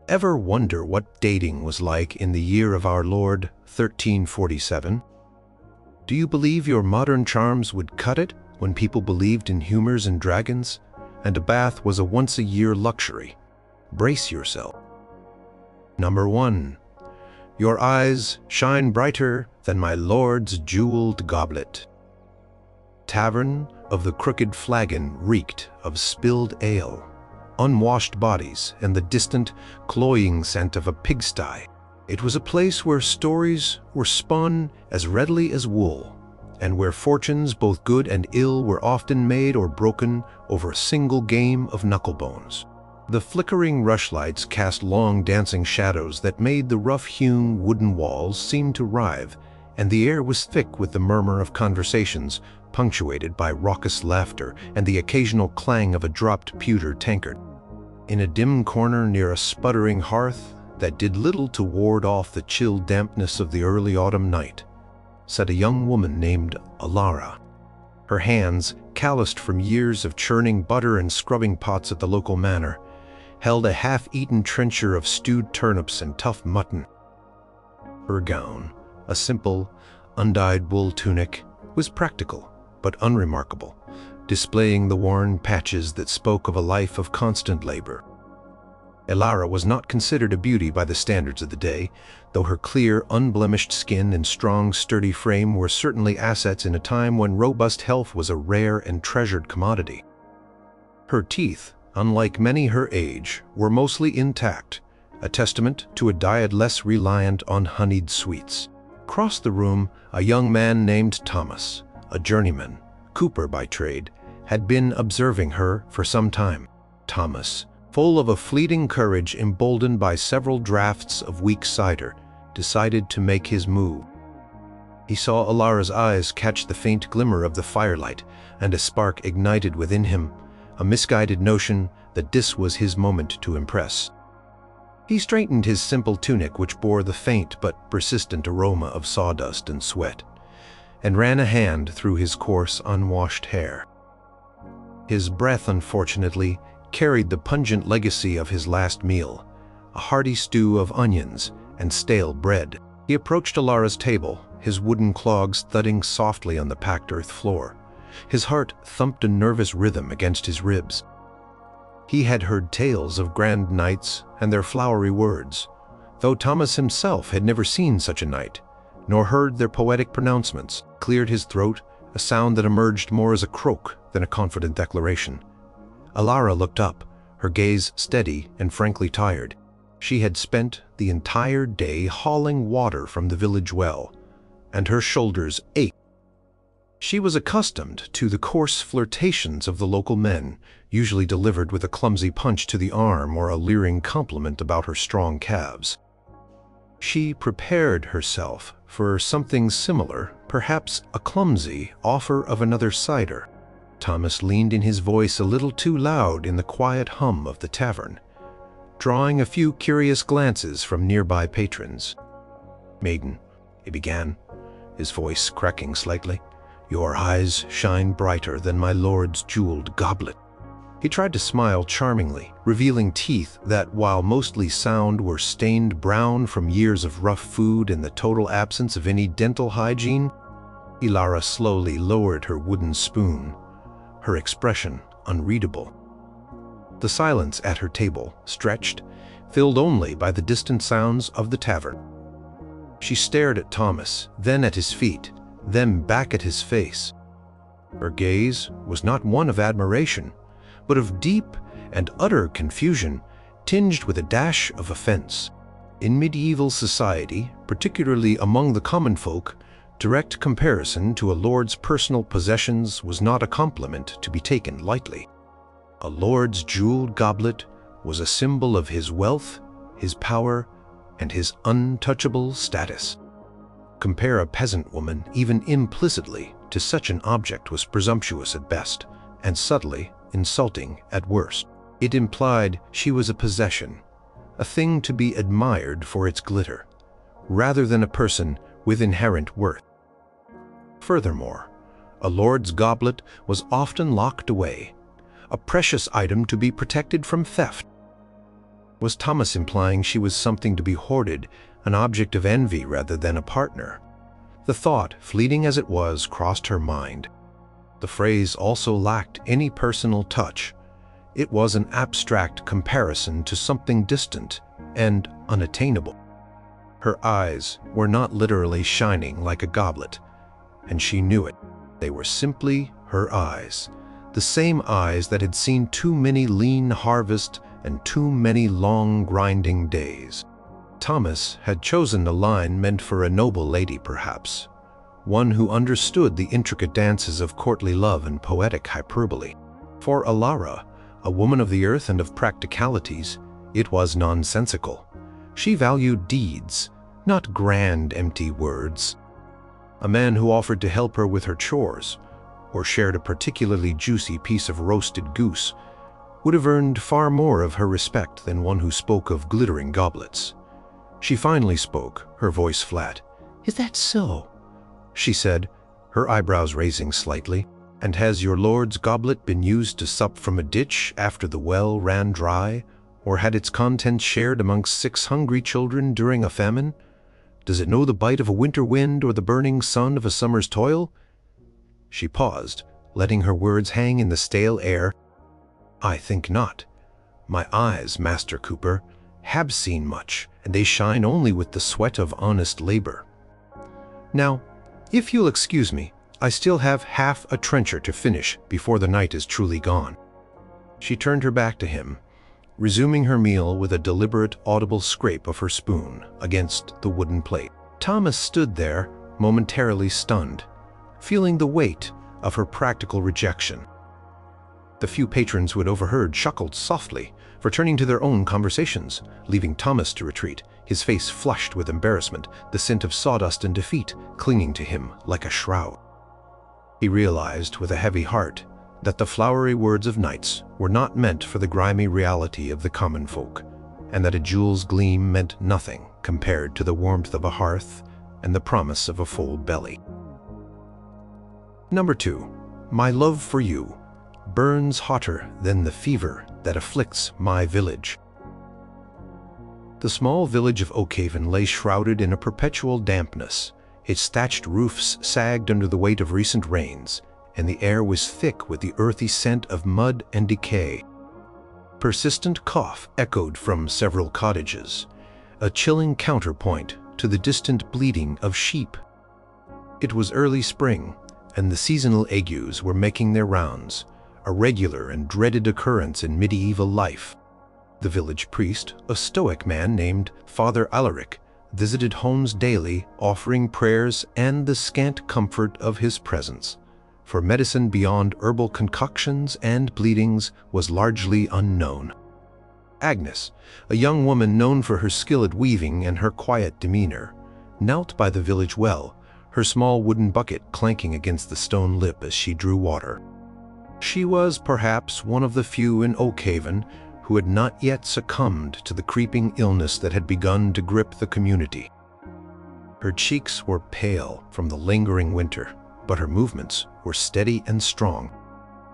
Ever wonder what dating was like in the year of our Lord 1347? Do you believe your modern charms would cut it when people believed in humors and dragons, and a bath was a once-a-year luxury? Brace yourself. Number 1. Your eyes shine brighter than my lord's jeweled goblet. Tavern of the Crooked Flagon reeked of spilled ale, unwashed bodies, and the distant, cloying scent of a pigsty. It was a place where stories were spun as readily as wool, and where fortunes both good and ill were often made or broken over a single game of knucklebones. The flickering rushlights cast long dancing shadows that made the rough-hewn wooden walls seem to writhe, and the air was thick with the murmur of conversations, punctuated by raucous laughter and the occasional clang of a dropped pewter tankard. In a dim corner near a sputtering hearth that did little to ward off the chill dampness of the early autumn night, sat a young woman named Elara. Her hands, calloused from years of churning butter and scrubbing pots at the local manor, held a half-eaten trencher of stewed turnips and tough mutton. Her gown, a simple, undyed wool tunic, was practical but unremarkable, displaying the worn patches that spoke of a life of constant labor. Elara was not considered a beauty by the standards of the day, though her clear, unblemished skin and strong, sturdy frame were certainly assets in a time when robust health was a rare and treasured commodity. Her teeth, unlike many her age, were mostly intact, a testament to a diet less reliant on honeyed sweets. Across the room, a young man named Thomas, a journeyman, cooper by trade, had been observing her for some time. Thomas, full of a fleeting courage emboldened by several draughts of weak cider, decided to make his move. He saw Elara's eyes catch the faint glimmer of the firelight, and a spark ignited within him, a misguided notion that this was his moment to impress. He straightened his simple tunic, which bore the faint but persistent aroma of sawdust and sweat, and ran a hand through his coarse, unwashed hair. His breath, unfortunately, carried the pungent legacy of his last meal, a hearty stew of onions and stale bread. He approached Elara's table, his wooden clogs thudding softly on the packed earth floor. His heart thumped a nervous rhythm against his ribs. He had heard tales of grand nights and their flowery words, though Thomas himself had never seen such a night, nor heard their poetic pronouncements. Cleared his throat, a sound that emerged more as a croak than a confident declaration. Elara looked up, her gaze steady and frankly tired. She had spent the entire day hauling water from the village well, and her shoulders ached. She was accustomed to the coarse flirtations of the local men, usually delivered with a clumsy punch to the arm or a leering compliment about her strong calves. She prepared herself for something similar, perhaps a clumsy offer of another cider. Thomas leaned in his voice a little too loud in the quiet hum of the tavern, drawing a few curious glances from nearby patrons. "Maiden," he began, his voice cracking slightly, "your eyes shine brighter than my lord's jeweled goblet." He tried to smile charmingly, revealing teeth that, while mostly sound, were stained brown from years of rough food and the total absence of any dental hygiene. Elara slowly lowered her wooden spoon, her expression unreadable. The silence at her table stretched, filled only by the distant sounds of the tavern. She stared at Thomas, then at his feet, then back at his face. Her gaze was not one of admiration, but of deep and utter confusion, tinged with a dash of offense. In medieval society, particularly among the common folk, direct comparison to a lord's personal possessions was not a compliment to be taken lightly. A lord's jeweled goblet was a symbol of his wealth, his power, and his untouchable status. Compare a peasant woman, even implicitly, to such an object was presumptuous at best, and subtly insulting at worst. It implied she was a possession, a thing to be admired for its glitter, rather than a person with inherent worth. Furthermore, a lord's goblet was often locked away, a precious item to be protected from theft. Was Thomas implying she was something to be hoarded, an object of envy rather than a partner? The thought, fleeting as it was, crossed her mind. The phrase also lacked any personal touch. It was an abstract comparison to something distant and unattainable. Her eyes were not literally shining like a goblet, and she knew it. They were simply her eyes, the same eyes that had seen too many lean harvests and too many long grinding days. Thomas had chosen a line meant for a noble lady, perhaps, one who understood the intricate dances of courtly love and poetic hyperbole. For Elara, a woman of the earth and of practicalities, it was nonsensical. She valued deeds, not grand, empty words. A man who offered to help her with her chores, or shared a particularly juicy piece of roasted goose, would have earned far more of her respect than one who spoke of glittering goblets. She finally spoke, her voice flat. "Is that so?" she said, her eyebrows raising slightly. "And has your lord's goblet been used to sup from a ditch after the well ran dry, or had its contents shared amongst 6 hungry children during a famine? Does it know the bite of a winter wind or the burning sun of a summer's toil?" She paused, letting her words hang in the stale air. "I think not. My eyes, Master Cooper, have seen much, and they shine only with the sweat of honest labor. Now, if you'll excuse me, I still have half a trencher to finish before the night is truly gone." She turned her back to him, resuming her meal with a deliberate, audible scrape of her spoon against the wooden plate. Thomas stood there, momentarily stunned, feeling the weight of her practical rejection. The few patrons who had overheard chuckled softly, returning to their own conversations, leaving Thomas to retreat, his face flushed with embarrassment, the scent of sawdust and defeat clinging to him like a shroud. He realized with a heavy heart that the flowery words of knights were not meant for the grimy reality of the common folk, and that a jewel's gleam meant nothing compared to the warmth of a hearth and the promise of a full belly. Number 2. My love for you burns hotter than the fever that afflicts my village. The small village of Oakhaven lay shrouded in a perpetual dampness. Its thatched roofs sagged under the weight of recent rains, and the air was thick with the earthy scent of mud and decay. Persistent cough echoed from several cottages, a chilling counterpoint to the distant bleating of sheep. It was early spring, and the seasonal agues were making their rounds, a regular and dreaded occurrence in medieval life. The village priest, a stoic man named Father Alaric, visited homes daily, offering prayers and the scant comfort of his presence, for medicine beyond herbal concoctions and bleedings was largely unknown. Agnes, a young woman known for her skill at weaving and her quiet demeanor, knelt by the village well, her small wooden bucket clanking against the stone lip as she drew water. She was perhaps one of the few in Oakhaven who had not yet succumbed to the creeping illness that had begun to grip the community. Her cheeks were pale from the lingering winter, but her movements were steady and strong.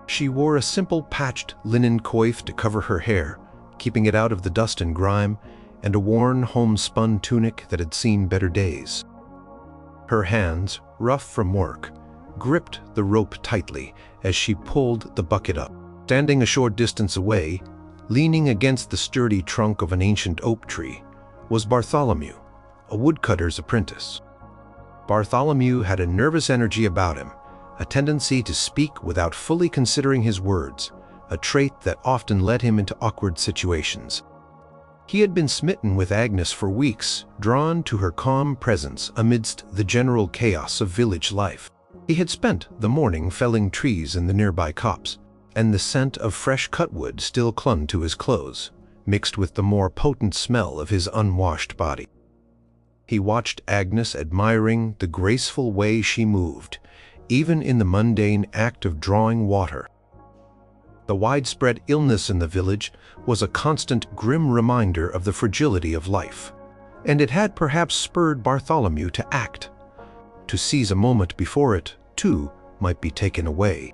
She wore a simple patched linen coif to cover her hair, keeping it out of the dust and grime, and a worn homespun tunic that had seen better days. Her hands, rough from work, gripped the rope tightly as she pulled the bucket up. Standing a short distance away, leaning against the sturdy trunk of an ancient oak tree, was Bartholomew, a woodcutter's apprentice. Bartholomew had a nervous energy about him, a tendency to speak without fully considering his words, a trait that often led him into awkward situations. He had been smitten with Agnes for weeks, drawn to her calm presence amidst the general chaos of village life. He had spent the morning felling trees in the nearby copse, and the scent of fresh cut wood still clung to his clothes, mixed with the more potent smell of his unwashed body. He watched Agnes, admiring the graceful way she moved, even in the mundane act of drawing water. The widespread illness in the village was a constant grim reminder of the fragility of life, and it had perhaps spurred Bartholomew to act, to seize a moment before it, too, might be taken away.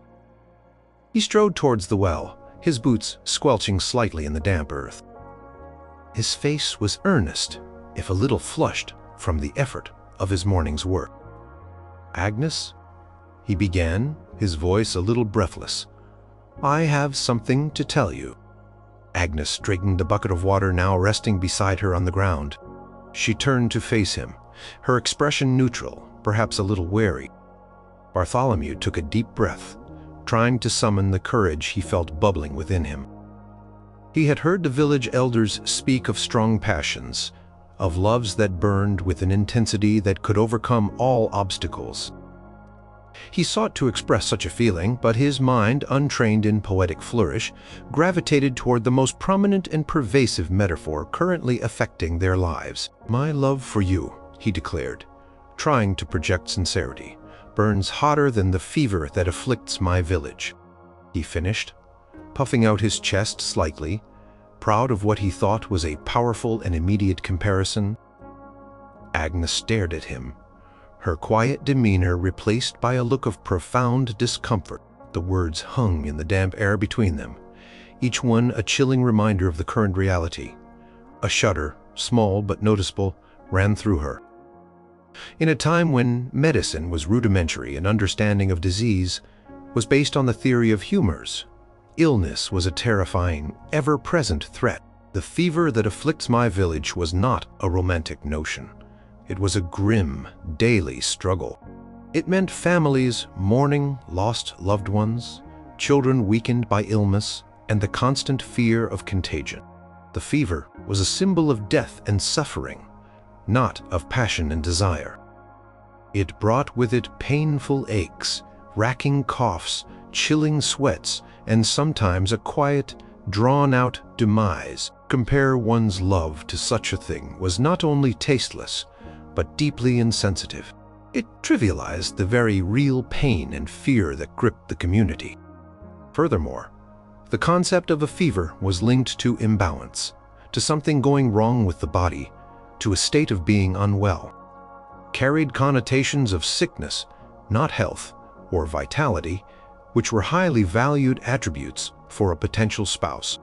He strode towards the well, his boots squelching slightly in the damp earth. His face was earnest, if a little flushed from the effort of his morning's work. "Agnes," he began, his voice a little breathless, "I have something to tell you." Agnes straightened the bucket of water now resting beside her on the ground. She turned to face him, her expression neutral, perhaps a little wary. Bartholomew took a deep breath, trying to summon the courage he felt bubbling within him. He had heard the village elders speak of strong passions, of loves that burned with an intensity that could overcome all obstacles. He sought to express such a feeling, but his mind, untrained in poetic flourish, gravitated toward the most prominent and pervasive metaphor currently affecting their lives. "My love for you," he declared, trying to project sincerity, "burns hotter than the fever that afflicts my village," he finished, puffing out his chest slightly, proud of what he thought was a powerful and immediate comparison. Agnes stared at him, her quiet demeanor replaced by a look of profound discomfort. The words hung in the damp air between them, each one a chilling reminder of the current reality. A shudder, small but noticeable, ran through her. In a time when medicine was rudimentary and understanding of disease was based on the theory of humors, illness was a terrifying, ever-present threat. The fever that afflicts my village was not a romantic notion. It was a grim, daily struggle. It meant families mourning lost loved ones, children weakened by illness, and the constant fear of contagion. The fever was a symbol of death and suffering, not of passion and desire. It brought with it painful aches, racking coughs, chilling sweats, and sometimes a quiet, drawn-out demise. Compare one's love to such a thing was not only tasteless, but deeply insensitive. It trivialized the very real pain and fear that gripped the community. Furthermore, the concept of a fever was linked to imbalance, to something going wrong with the body, to a state of being unwell. Carried connotations of sickness, not health or vitality, which were highly valued attributes for a potential spouse.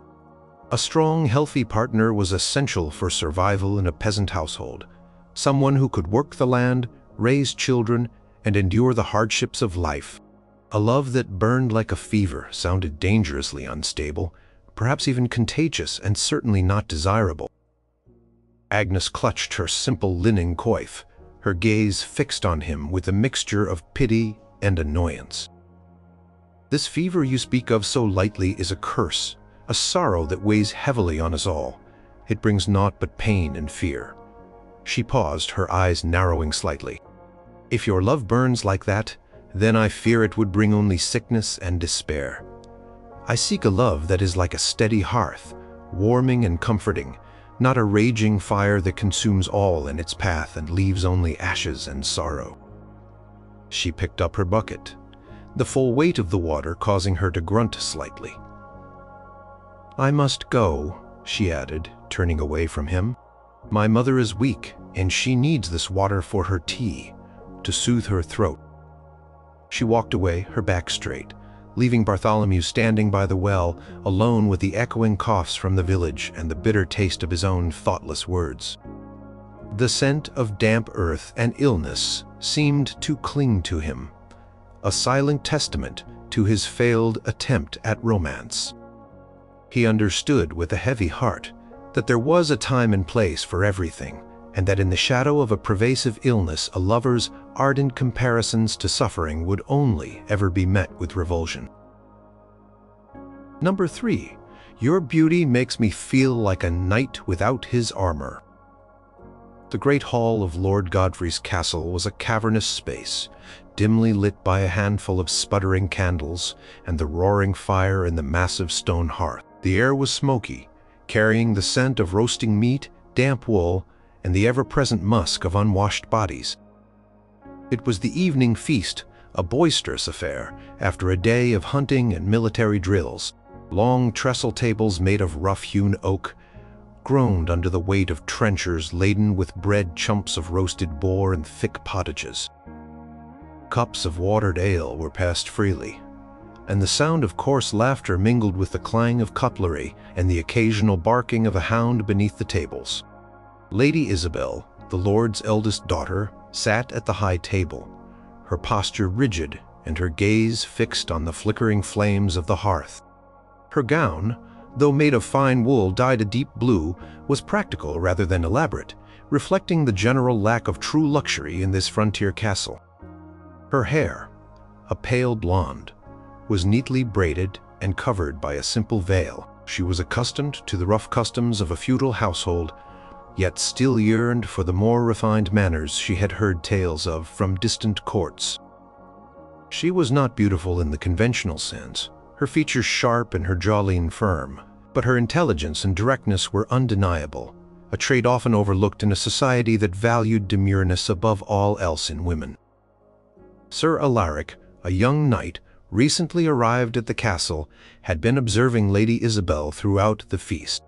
A strong, healthy partner was essential for survival in a peasant household, someone who could work the land, raise children, and endure the hardships of life. A love that burned like a fever sounded dangerously unstable, perhaps even contagious, and certainly not desirable. Agnes clutched her simple linen coif, her gaze fixed on him with a mixture of pity and annoyance. "This fever you speak of so lightly is a curse, a sorrow that weighs heavily on us all. It brings naught but pain and fear." She paused, her eyes narrowing slightly. "If your love burns like that, then I fear it would bring only sickness and despair. I seek a love that is like a steady hearth, warming and comforting, not a raging fire that consumes all in its path and leaves only ashes and sorrow." She picked up her bucket, the full weight of the water causing her to grunt slightly. "I must go," she added, turning away from him. "My mother is weak, and she needs this water for her tea, to soothe her throat." She walked away, her back straight, leaving Bartholomew standing by the well, alone with the echoing coughs from the village and the bitter taste of his own thoughtless words. The scent of damp earth and illness seemed to cling to him, a silent testament to his failed attempt at romance. He understood with a heavy heart that there was a time and place for everything, and that in the shadow of a pervasive illness a lover's ardent comparisons to suffering would only ever be met with revulsion. Number 3. Your beauty makes me feel like a knight without his armor. The great hall of Lord Godfrey's castle was a cavernous space, dimly lit by a handful of sputtering candles and the roaring fire in the massive stone hearth. The air was smoky, carrying the scent of roasting meat, damp wool, and the ever-present musk of unwashed bodies. It was the evening feast, a boisterous affair, after a day of hunting and military drills. Long trestle tables made of rough-hewn oak groaned under the weight of trenchers laden with bread, chumps of roasted boar, and thick pottages. Cups of watered ale were passed freely. and the sound of coarse laughter mingled with the clang of cutlery and the occasional barking of a hound beneath the tables. Lady Isabel, the lord's eldest daughter, sat at the high table, her posture rigid and her gaze fixed on the flickering flames of the hearth. Her gown, though made of fine wool dyed a deep blue, was practical rather than elaborate, reflecting the general lack of true luxury in this frontier castle. Her hair, a pale blonde, was neatly braided and covered by a simple veil. She was accustomed to the rough customs of a feudal household, yet still yearned for the more refined manners she had heard tales of from distant courts. She was not beautiful in the conventional sense, her features sharp and her jawline firm, but her intelligence and directness were undeniable, a trait often overlooked in a society that valued demureness above all else in women. Sir Alaric, a young knight, recently arrived at the castle, had been observing Lady Isabel throughout the feast.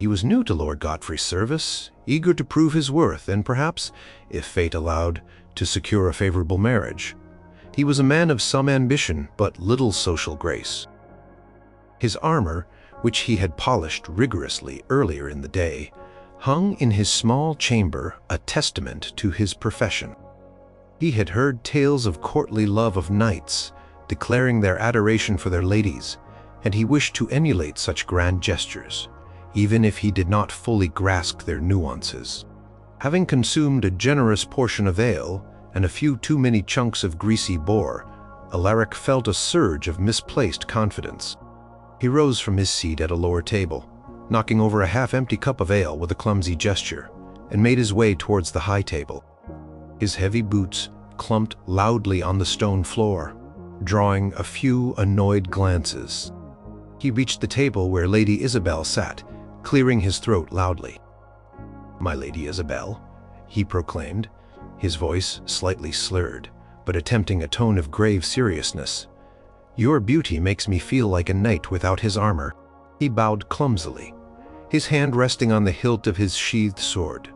He was new to Lord Godfrey's service, eager to prove his worth and perhaps, if fate allowed, to secure a favorable marriage. He was a man of some ambition but little social grace. His armor, which he had polished rigorously earlier in the day, hung in his small chamber, a testament to his profession. He had heard tales of courtly love of knights, declaring their adoration for their ladies, and he wished to emulate such grand gestures, even if he did not fully grasp their nuances. Having consumed a generous portion of ale and a few too many chunks of greasy boar, Alaric felt a surge of misplaced confidence. He rose from his seat at a lower table, knocking over a half-empty cup of ale with a clumsy gesture, and made his way towards the high table. His heavy boots clumped loudly on the stone floor, drawing a few annoyed glances. He reached the table where Lady Isabel sat, clearing his throat loudly. "My Lady Isabel," he proclaimed, his voice slightly slurred, but attempting a tone of grave seriousness. "Your beauty makes me feel like a knight without his armor." He bowed clumsily, his hand resting on the hilt of his sheathed sword,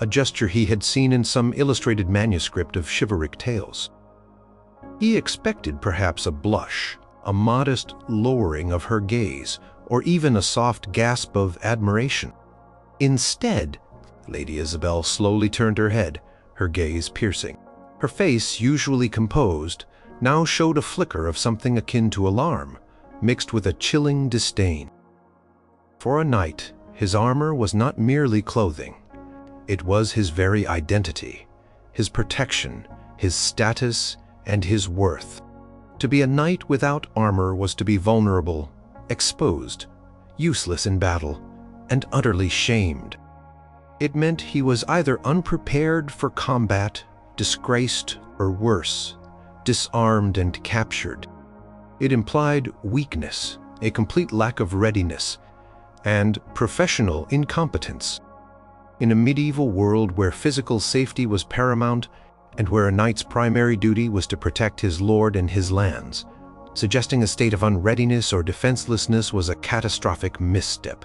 a gesture he had seen in some illustrated manuscript of chivalric tales. He expected perhaps a blush, a modest lowering of her gaze, or even a soft gasp of admiration. Instead, Lady Isabel slowly turned her head, her gaze piercing. Her face, usually composed, now showed a flicker of something akin to alarm, mixed with a chilling disdain. For a knight, his armor was not merely clothing. It was his very identity, his protection, his status, and his worth. To be a knight without armor was to be vulnerable, exposed, useless in battle, and utterly shamed. It meant he was either unprepared for combat, disgraced, or worse, disarmed and captured. It implied weakness, a complete lack of readiness, and professional incompetence. In a medieval world where physical safety was paramount and where a knight's primary duty was to protect his lord and his lands, suggesting a state of unreadiness or defenselessness was a catastrophic misstep.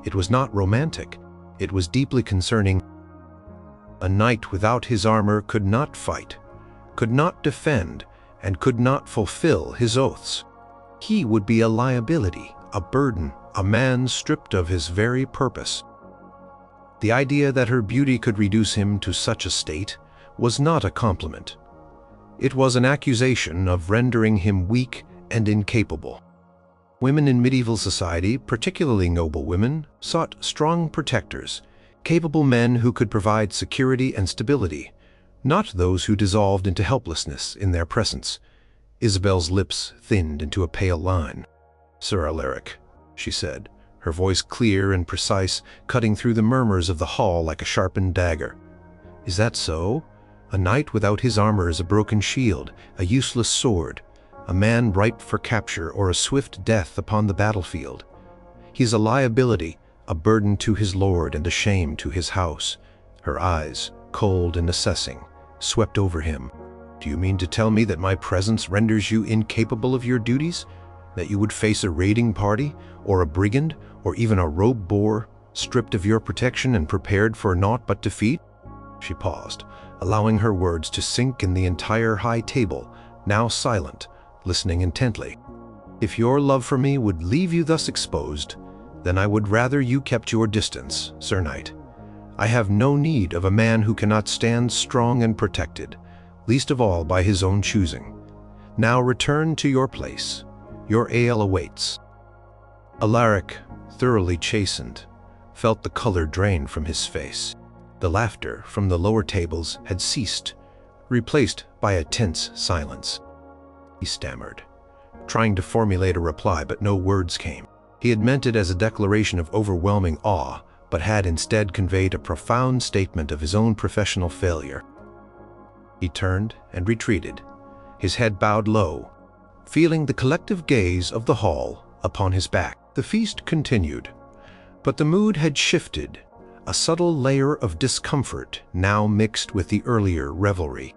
It was not romantic, it was deeply concerning. A knight without his armor could not fight, could not defend, and could not fulfill his oaths. He would be a liability, a burden, a man stripped of his very purpose. The idea that her beauty could reduce him to such a state was not a compliment. It was an accusation of rendering him weak and incapable. Women in medieval society, particularly noble women, sought strong protectors, capable men who could provide security and stability, not those who dissolved into helplessness in their presence. Isabel's lips thinned into a pale line. "Sir Alaric," she said, her voice clear and precise, cutting through the murmurs of the hall like a sharpened dagger. "Is that so? A knight without his armor is a broken shield, a useless sword, a man ripe for capture or a swift death upon the battlefield. He is a liability, a burden to his lord and a shame to his house." Her eyes, cold and assessing, swept over him. "Do you mean to tell me that my presence renders you incapable of your duties? That you would face a raiding party, or a brigand, or even a robe boar, stripped of your protection and prepared for naught but defeat?" She paused, allowing her words to sink in the entire high table, now silent, listening intently. "If your love for me would leave you thus exposed, then I would rather you kept your distance, Sir Knight. I have no need of a man who cannot stand strong and protected, least of all by his own choosing. Now return to your place. Your ale awaits." Alaric, thoroughly chastened, felt the color drain from his face. The laughter from the lower tables had ceased, replaced by a tense silence. He stammered, trying to formulate a reply, but no words came. He had meant it as a declaration of overwhelming awe, but had instead conveyed a profound statement of his own professional failure. He turned and retreated, his head bowed low, feeling the collective gaze of the hall upon his back. The feast continued, but the mood had shifted, a subtle layer of discomfort now mixed with the earlier revelry.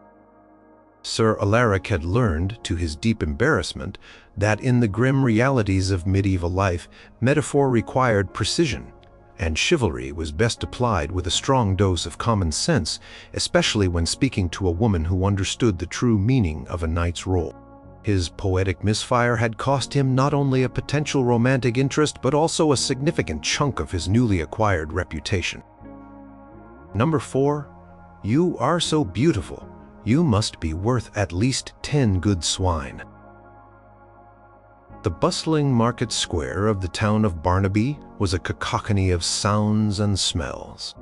Sir Alaric had learned, to his deep embarrassment, that in the grim realities of medieval life, metaphor required precision, and chivalry was best applied with a strong dose of common sense, especially when speaking to a woman who understood the true meaning of a knight's role. His poetic misfire had cost him not only a potential romantic interest, but also a significant chunk of his newly acquired reputation. Number 4. You are so beautiful. You must be worth at least 10 good swine. The bustling market square of the town of Barnaby was a cacophony of sounds and smells.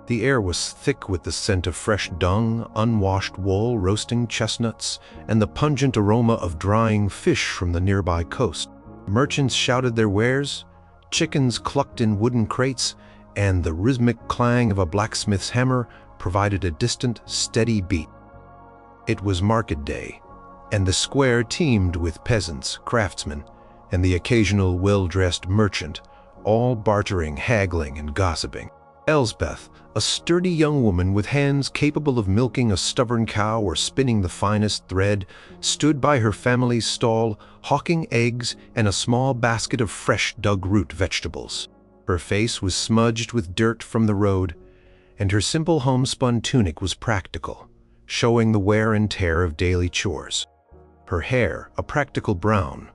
The air was thick with the scent of fresh dung, unwashed wool, roasting chestnuts, and the pungent aroma of drying fish from the nearby coast. Merchants shouted their wares, chickens clucked in wooden crates, and the rhythmic clang of a blacksmith's hammer provided a distant, steady beat. It was market day, and the square teemed with peasants, craftsmen, and the occasional well-dressed merchant, all bartering, haggling, and gossiping. Elsbeth, a sturdy young woman with hands capable of milking a stubborn cow or spinning the finest thread, stood by her family's stall, hawking eggs and a small basket of fresh dug-root vegetables. Her face was smudged with dirt from the road, and her simple homespun tunic was practical, showing the wear and tear of daily chores. Her hair, a practical brown,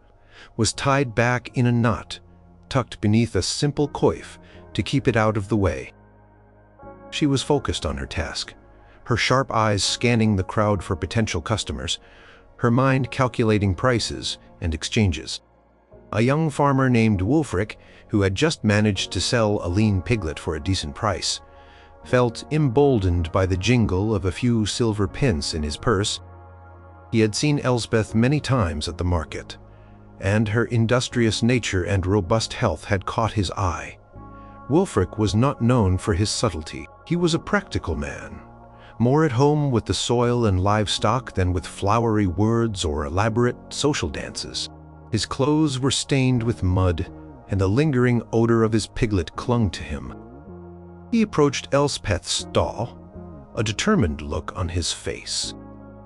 was tied back in a knot, tucked beneath a simple coif to keep it out of the way. She was focused on her task, her sharp eyes scanning the crowd for potential customers, her mind calculating prices and exchanges. A young farmer named Wulfric, who had just managed to sell a lean piglet for a decent price, felt emboldened by the jingle of a few silver pence in his purse. He had seen Elsbeth many times at the market, and her industrious nature and robust health had caught his eye. Wulfric was not known for his subtlety. He was a practical man, more at home with the soil and livestock than with flowery words or elaborate social dances. His clothes were stained with mud, and the lingering odor of his piglet clung to him. He approached Elspeth's stall, a determined look on his face.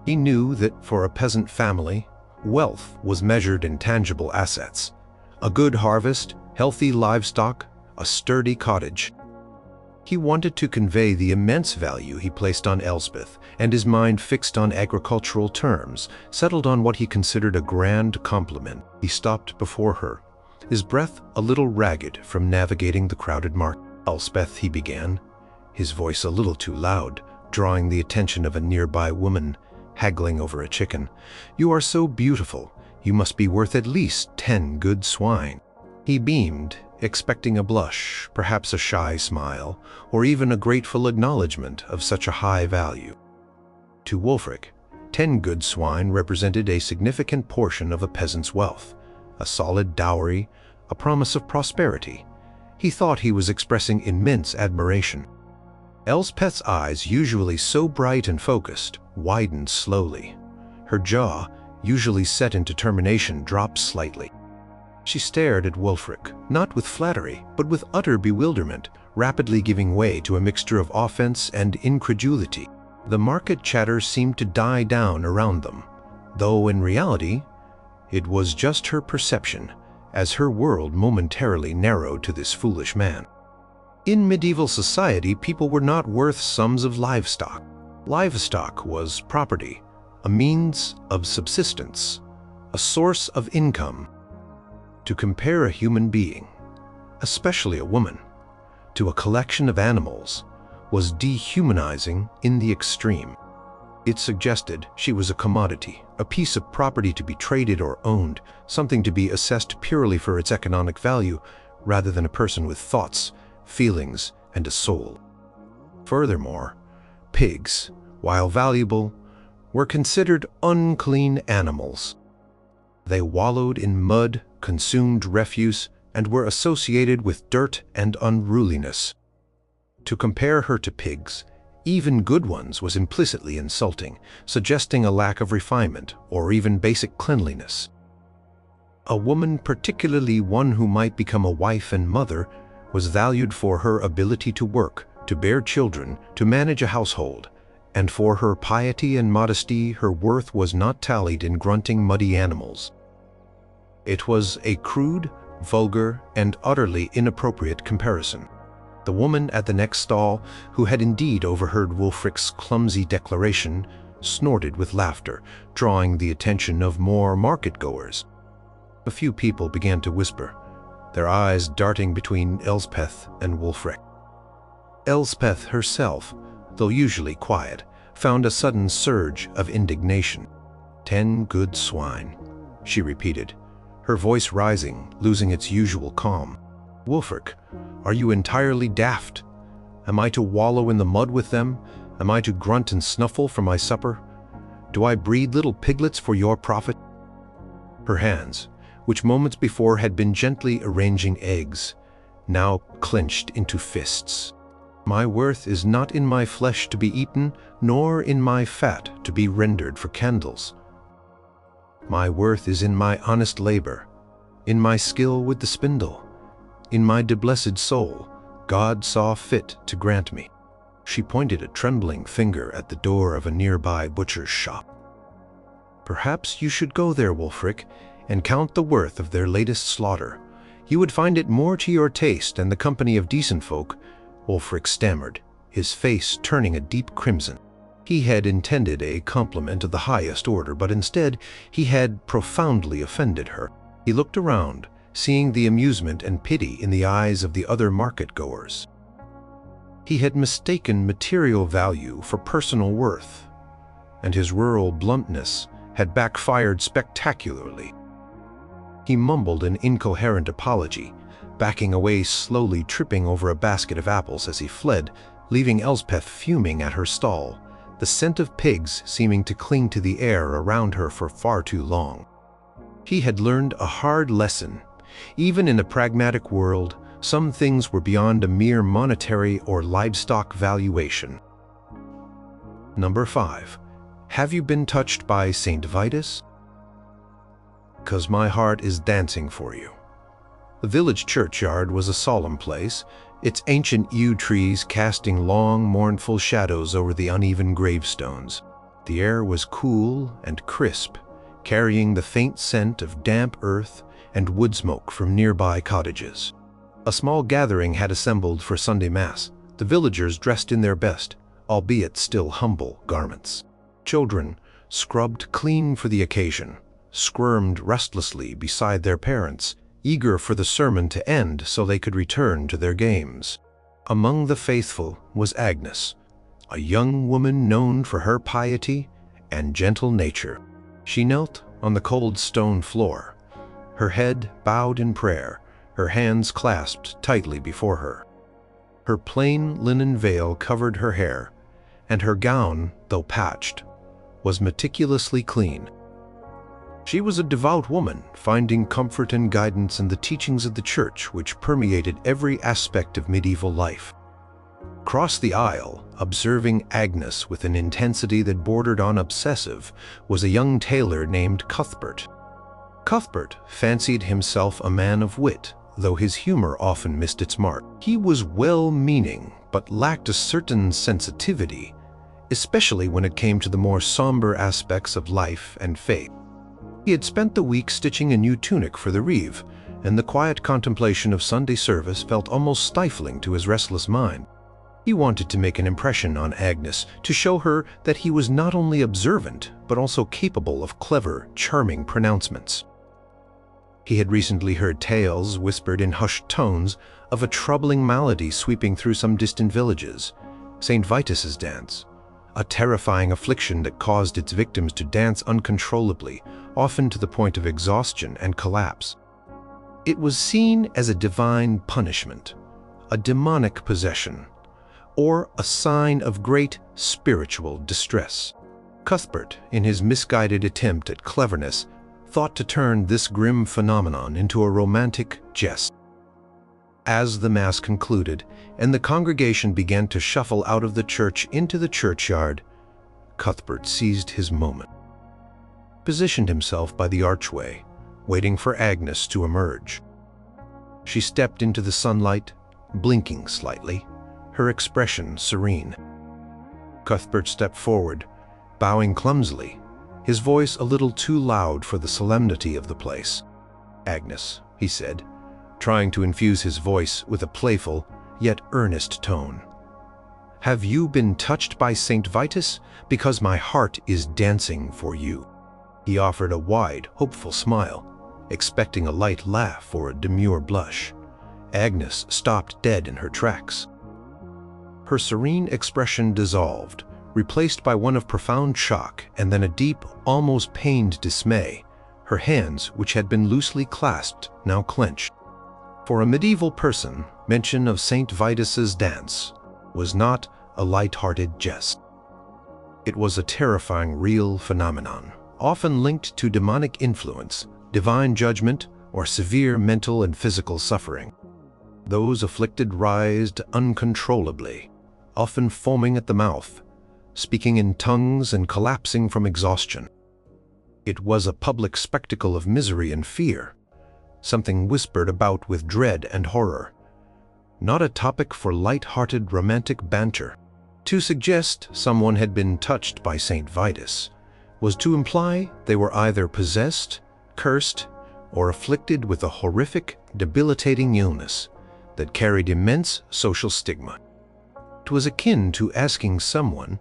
He knew that for a peasant family, wealth was measured in tangible assets: a good harvest, healthy livestock, a sturdy cottage. He wanted to convey the immense value he placed on Elspeth, and his mind, fixed on agricultural terms, settled on what he considered a grand compliment. He stopped before her, his breath a little ragged from navigating the crowded market. "Elspeth," he began, his voice a little too loud, drawing the attention of a nearby woman haggling over a chicken. "You are so beautiful. You must be worth at least 10 good swine." He beamed, expecting a blush, perhaps a shy smile, or even a grateful acknowledgement of such a high value. To Wulfric, 10 good swine represented a significant portion of a peasant's wealth, a solid dowry, a promise of prosperity. He thought he was expressing immense admiration. Elspeth's eyes, usually so bright and focused, widened slowly. Her jaw, usually set in determination, dropped slightly. She stared at Wulfric, not with flattery, but with utter bewilderment, rapidly giving way to a mixture of offense and incredulity. The market chatter seemed to die down around them, though in reality, it was just her perception, as her world momentarily narrowed to this foolish man. In medieval society, people were not worth sums of livestock. Livestock was property, a means of subsistence, a source of income. To compare a human being, especially a woman, to a collection of animals was dehumanizing in the extreme. It suggested she was a commodity, a piece of property to be traded or owned, something to be assessed purely for its economic value, rather than a person with thoughts, feelings, and a soul. Furthermore, pigs, while valuable, were considered unclean animals. They wallowed in mud, consumed refuse, and were associated with dirt and unruliness. To compare her to pigs, even good ones, was implicitly insulting, suggesting a lack of refinement or even basic cleanliness. A woman, particularly one who might become a wife and mother, was valued for her ability to work, to bear children, to manage a household, and for her piety and modesty her worth was not tallied in grunting muddy animals. It was a crude, vulgar, and utterly inappropriate comparison. The woman at the next stall, who had indeed overheard Wulfric's clumsy declaration, snorted with laughter, drawing the attention of more market-goers. A few people began to whisper, their eyes darting between Elspeth and Wulfric. Elspeth herself, though usually quiet, found a sudden surge of indignation. 10 good swine, she repeated, her voice rising, losing its usual calm. Wulfric, are you entirely daft? Am I to wallow in the mud with them? Am I to grunt and snuffle for my supper? Do I breed little piglets for your profit? Her hands, which moments before had been gently arranging eggs, now clenched into fists. My worth is not in my flesh to be eaten, nor in my fat to be rendered for candles. My worth is in my honest labor, in my skill with the spindle, in my deblessed soul God saw fit to grant me. She pointed a trembling finger at the door of a nearby butcher's shop. Perhaps you should go there, Wulfric, and count the worth of their latest slaughter. You would find it more to your taste and the company of decent folk. Wulfric stammered, his face turning a deep crimson. He had intended a compliment of the highest order, but instead he had profoundly offended her. He looked around, seeing the amusement and pity in the eyes of the other market-goers. He had mistaken material value for personal worth, and his rural bluntness had backfired spectacularly. He mumbled an incoherent apology, backing away slowly, tripping over a basket of apples as he fled, leaving Elspeth fuming at her stall, the scent of pigs seeming to cling to the air around her for far too long. He had learned a hard lesson. Even in a pragmatic world, some things were beyond a mere monetary or livestock valuation. Number 5. Have you been touched by St. Vitus? 'Cause my heart is dancing for you. The village churchyard was a solemn place, its ancient yew trees casting long, mournful shadows over the uneven gravestones. The air was cool and crisp, carrying the faint scent of damp earth and wood smoke from nearby cottages. A small gathering had assembled for Sunday Mass, the villagers dressed in their best, albeit still humble, garments. Children, scrubbed clean for the occasion, squirmed restlessly beside their parents, eager for the sermon to end so they could return to their games. Among the faithful was Agnes, a young woman known for her piety and gentle nature. She knelt on the cold stone floor, her head bowed in prayer, her hands clasped tightly before her. Her plain linen veil covered her hair, and her gown, though patched, was meticulously clean. She was a devout woman, finding comfort and guidance in the teachings of the Church, which permeated every aspect of medieval life. Across the aisle, observing Agnes with an intensity that bordered on obsessive, was a young tailor named Cuthbert. Cuthbert fancied himself a man of wit, though his humor often missed its mark. He was well-meaning, but lacked a certain sensitivity, especially when it came to the more somber aspects of life and faith. He had spent the week stitching a new tunic for the reeve, and the quiet contemplation of Sunday service felt almost stifling to his restless mind. He wanted to make an impression on Agnes, to show her that he was not only observant, but also capable of clever, charming pronouncements. He had recently heard tales, whispered in hushed tones, of a troubling malady sweeping through some distant villages, St. Vitus's dance, a terrifying affliction that caused its victims to dance uncontrollably, often to the point of exhaustion and collapse. It was seen as a divine punishment, a demonic possession, or a sign of great spiritual distress. Cuthbert, in his misguided attempt at cleverness, thought to turn this grim phenomenon into a romantic jest. As the Mass concluded and the congregation began to shuffle out of the church into the churchyard, Cuthbert seized his moment, positioned himself by the archway, waiting for Agnes to emerge. She stepped into the sunlight, blinking slightly, her expression serene. Cuthbert stepped forward, bowing clumsily, his voice a little too loud for the solemnity of the place. "Agnes," he said, trying to infuse his voice with a playful yet earnest tone. "Have you been touched by St. Vitus? Because my heart is dancing for you." He offered a wide, hopeful smile, expecting a light laugh or a demure blush. Agnes stopped dead in her tracks. Her serene expression dissolved, replaced by one of profound shock and then a deep, almost pained dismay. Her hands, which had been loosely clasped, now clenched. For a medieval person, mention of St. Vitus's dance was not a light-hearted jest. It was a terrifying real phenomenon, often linked to demonic influence, divine judgment, or severe mental and physical suffering. Those afflicted writhed uncontrollably, often foaming at the mouth, speaking in tongues and collapsing from exhaustion. It was a public spectacle of misery and fear, something whispered about with dread and horror, not a topic for light-hearted romantic banter. To suggest someone had been touched by St. Vitus was to imply they were either possessed, cursed, or afflicted with a horrific, debilitating illness that carried immense social stigma. It was akin to asking someone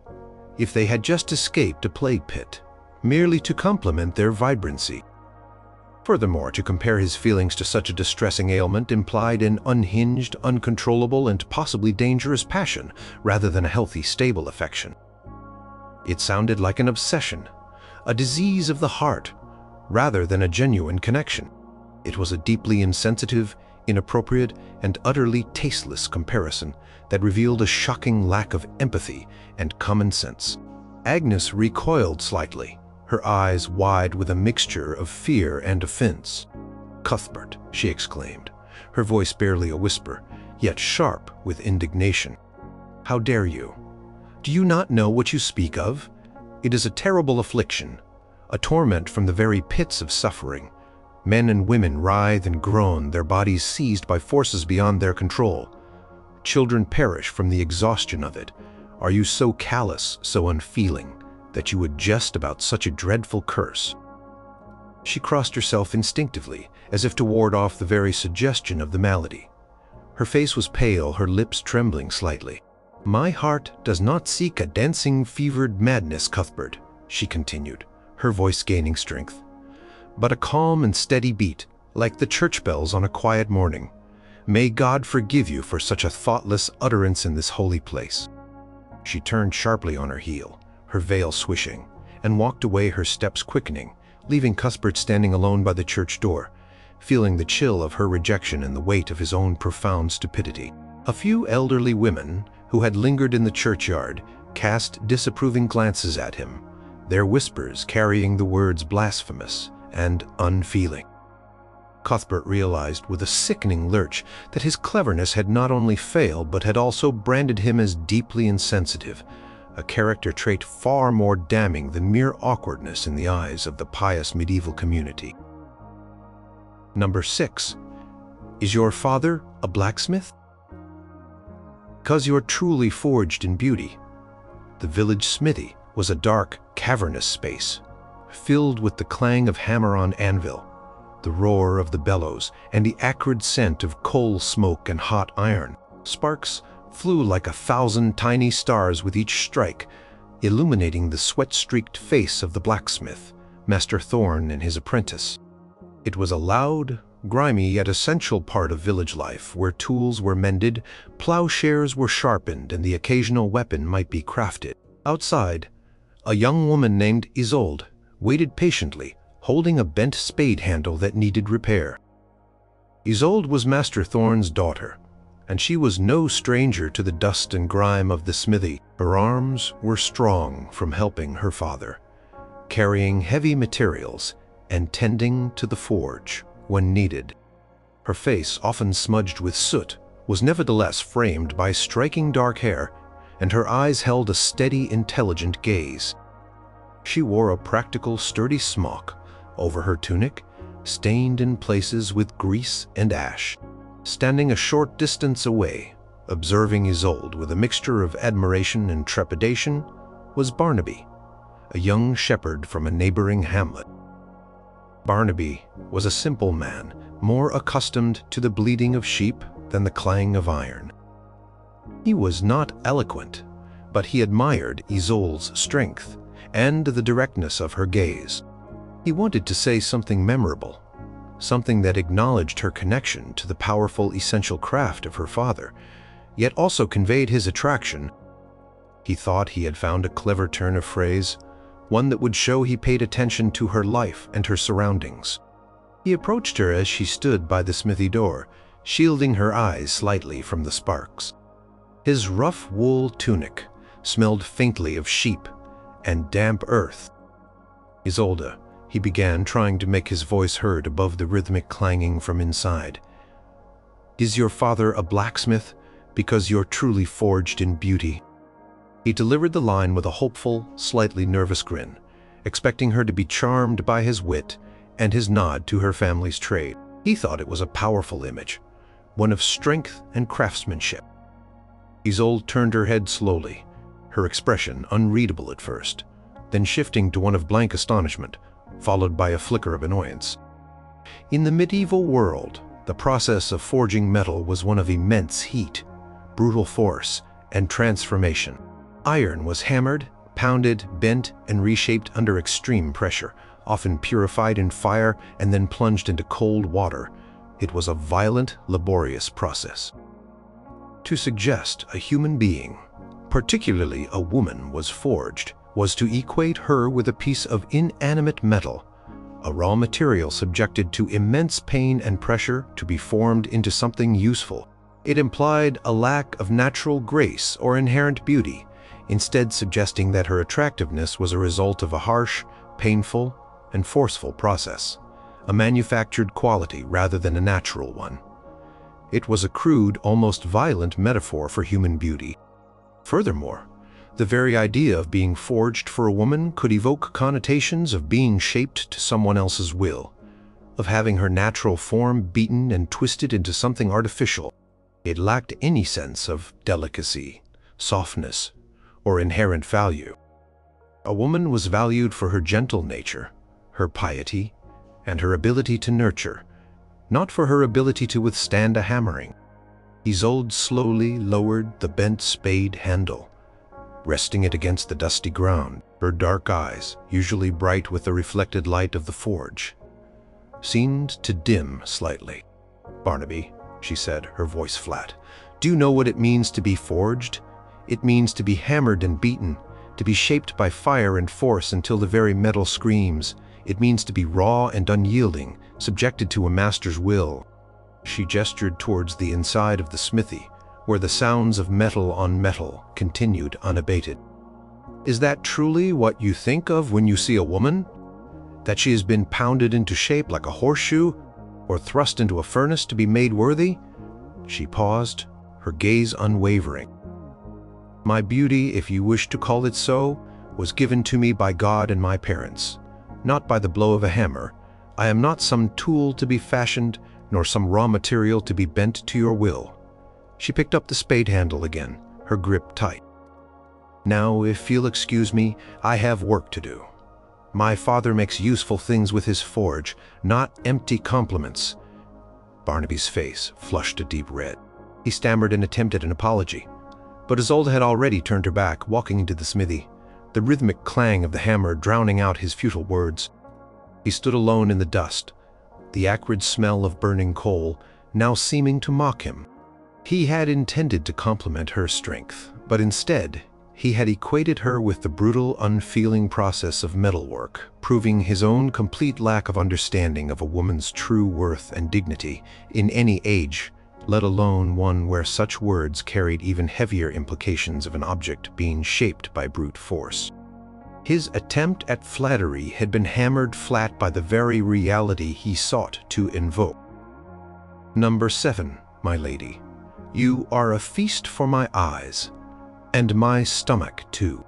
if they had just escaped a plague pit, merely to compliment their vibrancy. Furthermore, to compare his feelings to such a distressing ailment implied an unhinged, uncontrollable, and possibly dangerous passion, rather than a healthy, stable affection. It sounded like an obsession, a disease of the heart, rather than a genuine connection. It was a deeply insensitive, inappropriate, and utterly tasteless comparison that revealed a shocking lack of empathy and common sense. Agnes recoiled slightly, her eyes wide with a mixture of fear and offense. "Cuthbert," she exclaimed, her voice barely a whisper, yet sharp with indignation. "How dare you? Do you not know what you speak of? It is a terrible affliction, a torment from the very pits of suffering. Men and women writhe and groan, their bodies seized by forces beyond their control. Children perish from the exhaustion of it. Are you so callous, so unfeeling, that you would jest about such a dreadful curse?" She crossed herself instinctively, as if to ward off the very suggestion of the malady. Her face was pale, her lips trembling slightly. "My heart does not seek a dancing, fevered madness, Cuthbert," she continued, her voice gaining strength, "but a calm and steady beat, like the church bells on a quiet morning. May God forgive you for such a thoughtless utterance in this holy place." She turned sharply on her heel, her veil swishing, and walked away, her steps quickening, leaving Cuthbert standing alone by the church door, feeling the chill of her rejection and the weight of his own profound stupidity. A few elderly women, who had lingered in the churchyard, cast disapproving glances at him, their whispers carrying the words blasphemous and unfeeling. Cuthbert realized with a sickening lurch that his cleverness had not only failed but had also branded him as deeply insensitive, a character trait far more damning than mere awkwardness in the eyes of the pious medieval community. Number 6. Is your father a blacksmith? 'Cause you're truly forged in beauty. The village smithy was a dark, cavernous space, filled with the clang of hammer on anvil, the roar of the bellows, and the acrid scent of coal smoke and hot iron. Sparks flew like 1,000 tiny stars with each strike, illuminating the sweat-streaked face of the blacksmith, Master Thorn and his apprentice. It was a loud, grimy yet essential part of village life, where tools were mended, plowshares were sharpened, and the occasional weapon might be crafted. Outside, a young woman named Isolde waited patiently, holding a bent spade handle that needed repair. Isolde was Master Thorn's daughter, and she was no stranger to the dust and grime of the smithy. Her arms were strong from helping her father, carrying heavy materials and tending to the forge when needed. Her face, often smudged with soot, was nevertheless framed by striking dark hair, and her eyes held a steady, intelligent gaze. She wore a practical, sturdy smock over her tunic, stained in places with grease and ash. Standing a short distance away, observing Isolde with a mixture of admiration and trepidation, was Barnaby, a young shepherd from a neighboring hamlet. Barnaby was a simple man, more accustomed to the bleating of sheep than the clang of iron. He was not eloquent, but he admired Isolde's strength and the directness of her gaze. He wanted to say something memorable, something that acknowledged her connection to the powerful, essential craft of her father, yet also conveyed his attraction. He thought he had found a clever turn of phrase, one that would show he paid attention to her life and her surroundings. He approached her as she stood by the smithy door, shielding her eyes slightly from the sparks. His rough wool tunic smelled faintly of sheep and damp earth. "Isolde," he began, trying to make his voice heard above the rhythmic clanging from inside. "Is your father a blacksmith? Because you're truly forged in beauty." He delivered the line with a hopeful, slightly nervous grin, expecting her to be charmed by his wit and his nod to her family's trade. He thought it was a powerful image, one of strength and craftsmanship. Isolde turned her head slowly, her expression unreadable at first, then shifting to one of blank astonishment, followed by a flicker of annoyance. In the medieval world, the process of forging metal was one of immense heat, brutal force, and transformation. Iron was hammered, pounded, bent, and reshaped under extreme pressure, often purified in fire and then plunged into cold water. It was a violent, laborious process. To suggest a human being, particularly a woman, was forged was to equate her with a piece of inanimate metal, a raw material subjected to immense pain and pressure to be formed into something useful. It implied a lack of natural grace or inherent beauty, instead suggesting that her attractiveness was a result of a harsh, painful, and forceful process, a manufactured quality rather than a natural one. It was a crude, almost violent metaphor for human beauty. Furthermore, the very idea of being forged for a woman could evoke connotations of being shaped to someone else's will, of having her natural form beaten and twisted into something artificial. It lacked any sense of delicacy, softness, or inherent value. A woman was valued for her gentle nature, her piety, and her ability to nurture, not for her ability to withstand a hammering. Isolde slowly lowered the bent spade handle, resting it against the dusty ground. Her dark eyes, usually bright with the reflected light of the forge, seemed to dim slightly. "Barnaby," she said, her voice flat, "do you know what it means to be forged? It means to be hammered and beaten, to be shaped by fire and force until the very metal screams. It means to be raw and unyielding, subjected to a master's will." She gestured towards the inside of the smithy, where the sounds of metal on metal continued unabated. "Is that truly what you think of when you see a woman? That she has been pounded into shape like a horseshoe, or thrust into a furnace to be made worthy?" She paused, her gaze unwavering. "My beauty, if you wish to call it so, was given to me by God and my parents, not by the blow of a hammer. I am not some tool to be fashioned, nor some raw material to be bent to your will." She picked up the spade handle again, her grip tight. "Now, if you'll excuse me, I have work to do. My father makes useful things with his forge, not empty compliments." Barnaby's face flushed a deep red. He stammered an attempt at an apology, But Isolde had already turned her back, walking into the smithy, the rhythmic clang of the hammer drowning out his futile words. He stood alone in the dust, the acrid smell of burning coal now seeming to mock him. He had intended to compliment her strength, but instead he had equated her with the brutal, unfeeling process of metalwork, proving his own complete lack of understanding of a woman's true worth and dignity in any age, let alone one where such words carried even heavier implications of an object being shaped by brute force. His attempt at flattery had been hammered flat by the very reality he sought to invoke. Number 7, my lady. You are a feast for my eyes, and my stomach too.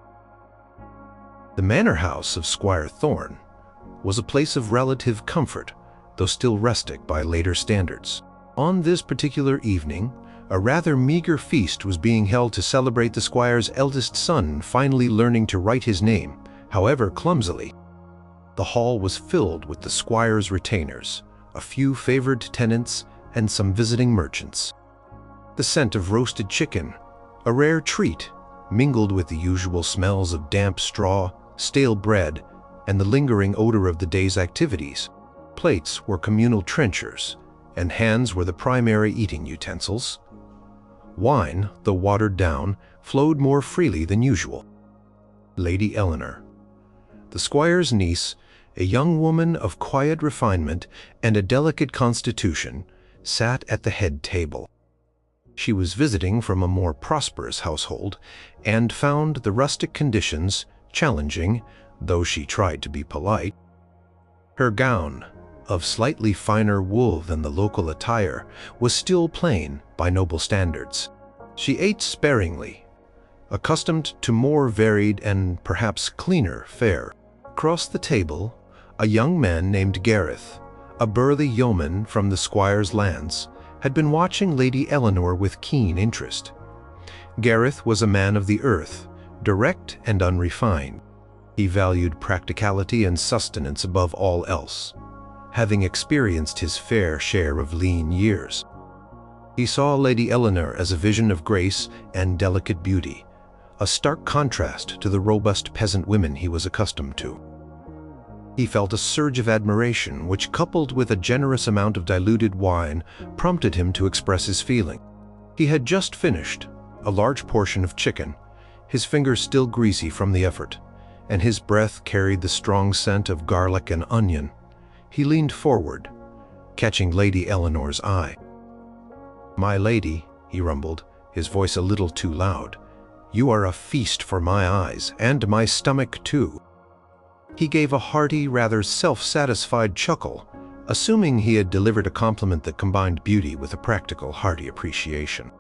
The manor house of Squire Thorne was a place of relative comfort, though still rustic by later standards. On this particular evening, a rather meager feast was being held to celebrate the squire's eldest son finally learning to write his name, however clumsily. The hall was filled with the squire's retainers, a few favored tenants, and some visiting merchants. The scent of roasted chicken, a rare treat, mingled with the usual smells of damp straw, stale bread, and the lingering odor of the day's activities. Plates were communal trenchers, and hands were the primary eating utensils. Wine, though watered down, flowed more freely than usual. Lady Eleanor, the squire's niece, a young woman of quiet refinement and a delicate constitution, sat at the head table. She was visiting from a more prosperous household and found the rustic conditions challenging, though she tried to be polite. Her gown, of slightly finer wool than the local attire, was still plain by noble standards. She ate sparingly, accustomed to more varied and perhaps cleaner fare. Across the table, a young man named Gareth, a burly yeoman from the squire's lands, had been watching Lady Eleanor with keen interest. Gareth was a man of the earth, direct and unrefined. He valued practicality and sustenance above all else, having experienced his fair share of lean years. He saw Lady Eleanor as a vision of grace and delicate beauty, a stark contrast to the robust peasant women he was accustomed to. He felt a surge of admiration which, coupled with a generous amount of diluted wine, prompted him to express his feeling. He had just finished a large portion of chicken, his fingers still greasy from the effort, and his breath carried the strong scent of garlic and onion. He leaned forward, catching Lady Eleanor's eye. "My lady," he rumbled, his voice a little too loud, "you are a feast for my eyes, and my stomach too." He gave a hearty, rather self-satisfied chuckle, assuming he had delivered a compliment that combined beauty with a practical, hearty appreciation.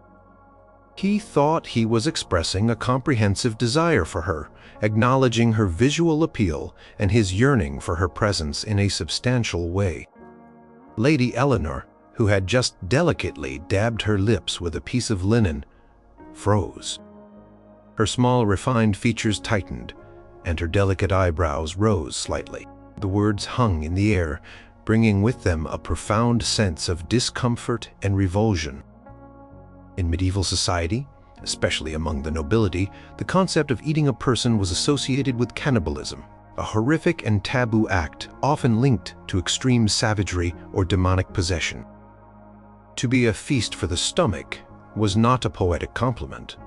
He thought he was expressing a comprehensive desire for her, acknowledging her visual appeal and his yearning for her presence in a substantial way. Lady Eleanor, who had just delicately dabbed her lips with a piece of linen, froze. Her small, refined features tightened, and her delicate eyebrows rose slightly. The words hung in the air, bringing with them a profound sense of discomfort and revulsion. In medieval society, especially among the nobility, the concept of eating a person was associated with cannibalism, a horrific and taboo act often linked to extreme savagery or demonic possession. To be a feast for the stomach was not a poetic compliment.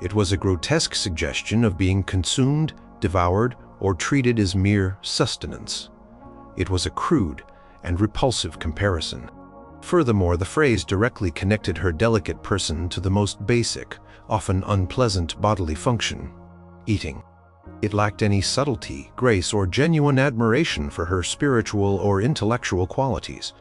It was a grotesque suggestion of being consumed, devoured, or treated as mere sustenance. It was a crude and repulsive comparison. Furthermore, the phrase directly connected her delicate person to the most basic, often unpleasant bodily function, eating. It lacked any subtlety, grace, or genuine admiration for her spiritual or intellectual qualities.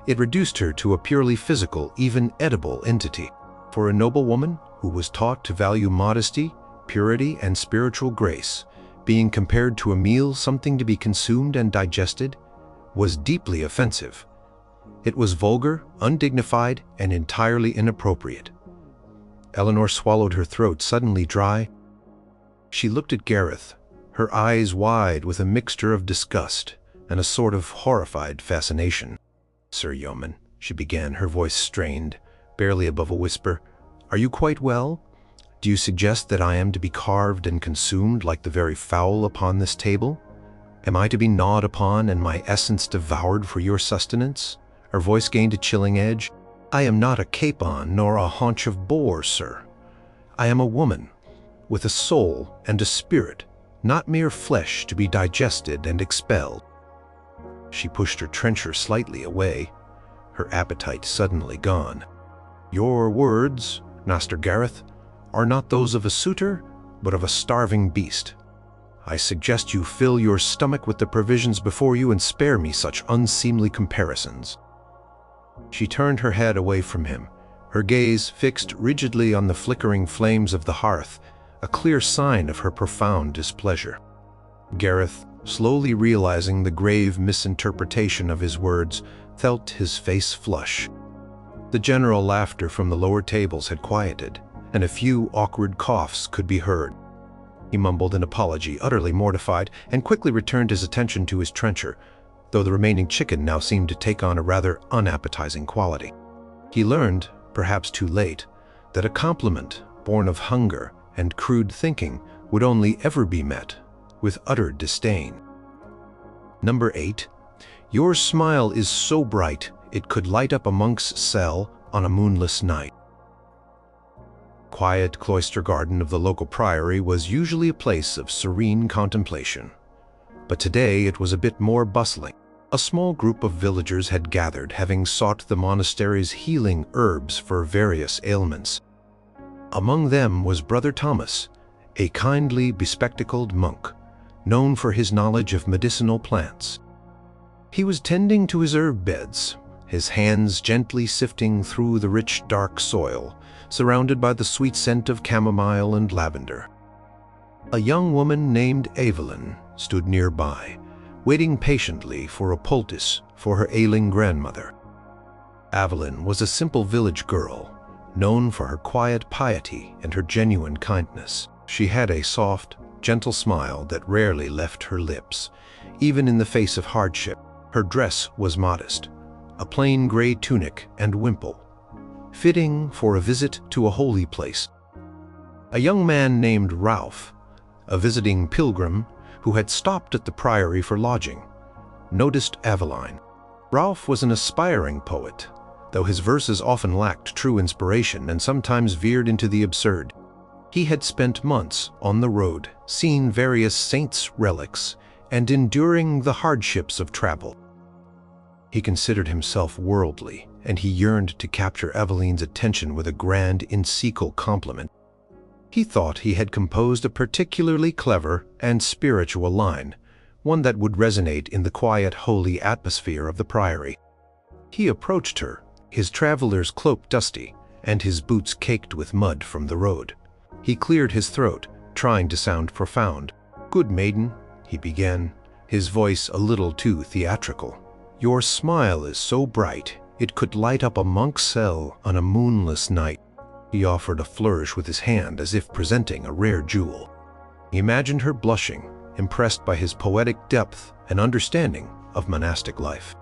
It reduced her to a purely physical, even edible entity. For a noble woman who was taught to value modesty, purity, and spiritual grace, being compared to a meal, something to be consumed and digested, was deeply offensive. It was vulgar, undignified, and entirely inappropriate. Eleanor swallowed, her throat suddenly dry. She looked at Gareth, her eyes wide with a mixture of disgust and a sort of horrified fascination. "Sir Yeoman," she began, her voice strained, barely above a whisper, "are you quite well? Do you suggest that I am to be carved and consumed like the very fowl upon this table? Am I to be gnawed upon and my essence devoured for your sustenance?" Her voice gained a chilling edge. "I am not a capon nor a haunch of boar, sir. I am a woman, with a soul and a spirit, not mere flesh to be digested and expelled." She pushed her trencher slightly away, her appetite suddenly gone. "Your words, Master Gareth, are not those of a suitor, but of a starving beast. I suggest you fill your stomach with the provisions before you and spare me such unseemly comparisons." She turned her head away from him, her gaze fixed rigidly on the flickering flames of the hearth, a clear sign of her profound displeasure. Gareth, slowly realizing the grave misinterpretation of his words, felt his face flush. The general laughter from the lower tables had quieted, and a few awkward coughs could be heard. He mumbled an apology, utterly mortified, and quickly returned his attention to his trencher, though the remaining chicken now seemed to take on a rather unappetizing quality. He learned, perhaps too late, that a compliment born of hunger and crude thinking would only ever be met with utter disdain. Number 8. Your smile is so bright it could light up a monk's cell on a moonless night. Quiet cloister garden of the local priory was usually a place of serene contemplation. But today it was a bit more bustling. A small group of villagers had gathered, having sought the monastery's healing herbs for various ailments. Among them was Brother Thomas, a kindly, bespectacled monk, known for his knowledge of medicinal plants. He was tending to his herb beds, his hands gently sifting through the rich, dark soil, surrounded by the sweet scent of chamomile and lavender. A young woman named Evelyn stood nearby, waiting patiently for a poultice for her ailing grandmother. Evelyn was a simple village girl, known for her quiet piety and her genuine kindness. She had a soft, gentle smile that rarely left her lips, even in the face of hardship. Her dress was modest, a plain gray tunic and wimple, fitting for a visit to a holy place. A young man named Ralph, a visiting pilgrim who had stopped at the priory for lodging, noticed Eveline. Ralph was an aspiring poet, though his verses often lacked true inspiration and sometimes veered into the absurd. He had spent months on the road, seeing various saints' relics, and enduring the hardships of travel. He considered himself worldly, and he yearned to capture Eveline's attention with a grand, encyclical compliment. He thought he had composed a particularly clever and spiritual line, one that would resonate in the quiet, holy atmosphere of the priory. He approached her, his traveler's cloak dusty, and his boots caked with mud from the road. He cleared his throat, trying to sound profound. "Good maiden," he began, his voice a little too theatrical. "Your smile is so bright, it could light up a monk's cell on a moonless night." He offered a flourish with his hand as if presenting a rare jewel. He imagined her blushing, impressed by his poetic depth and understanding of monastic life.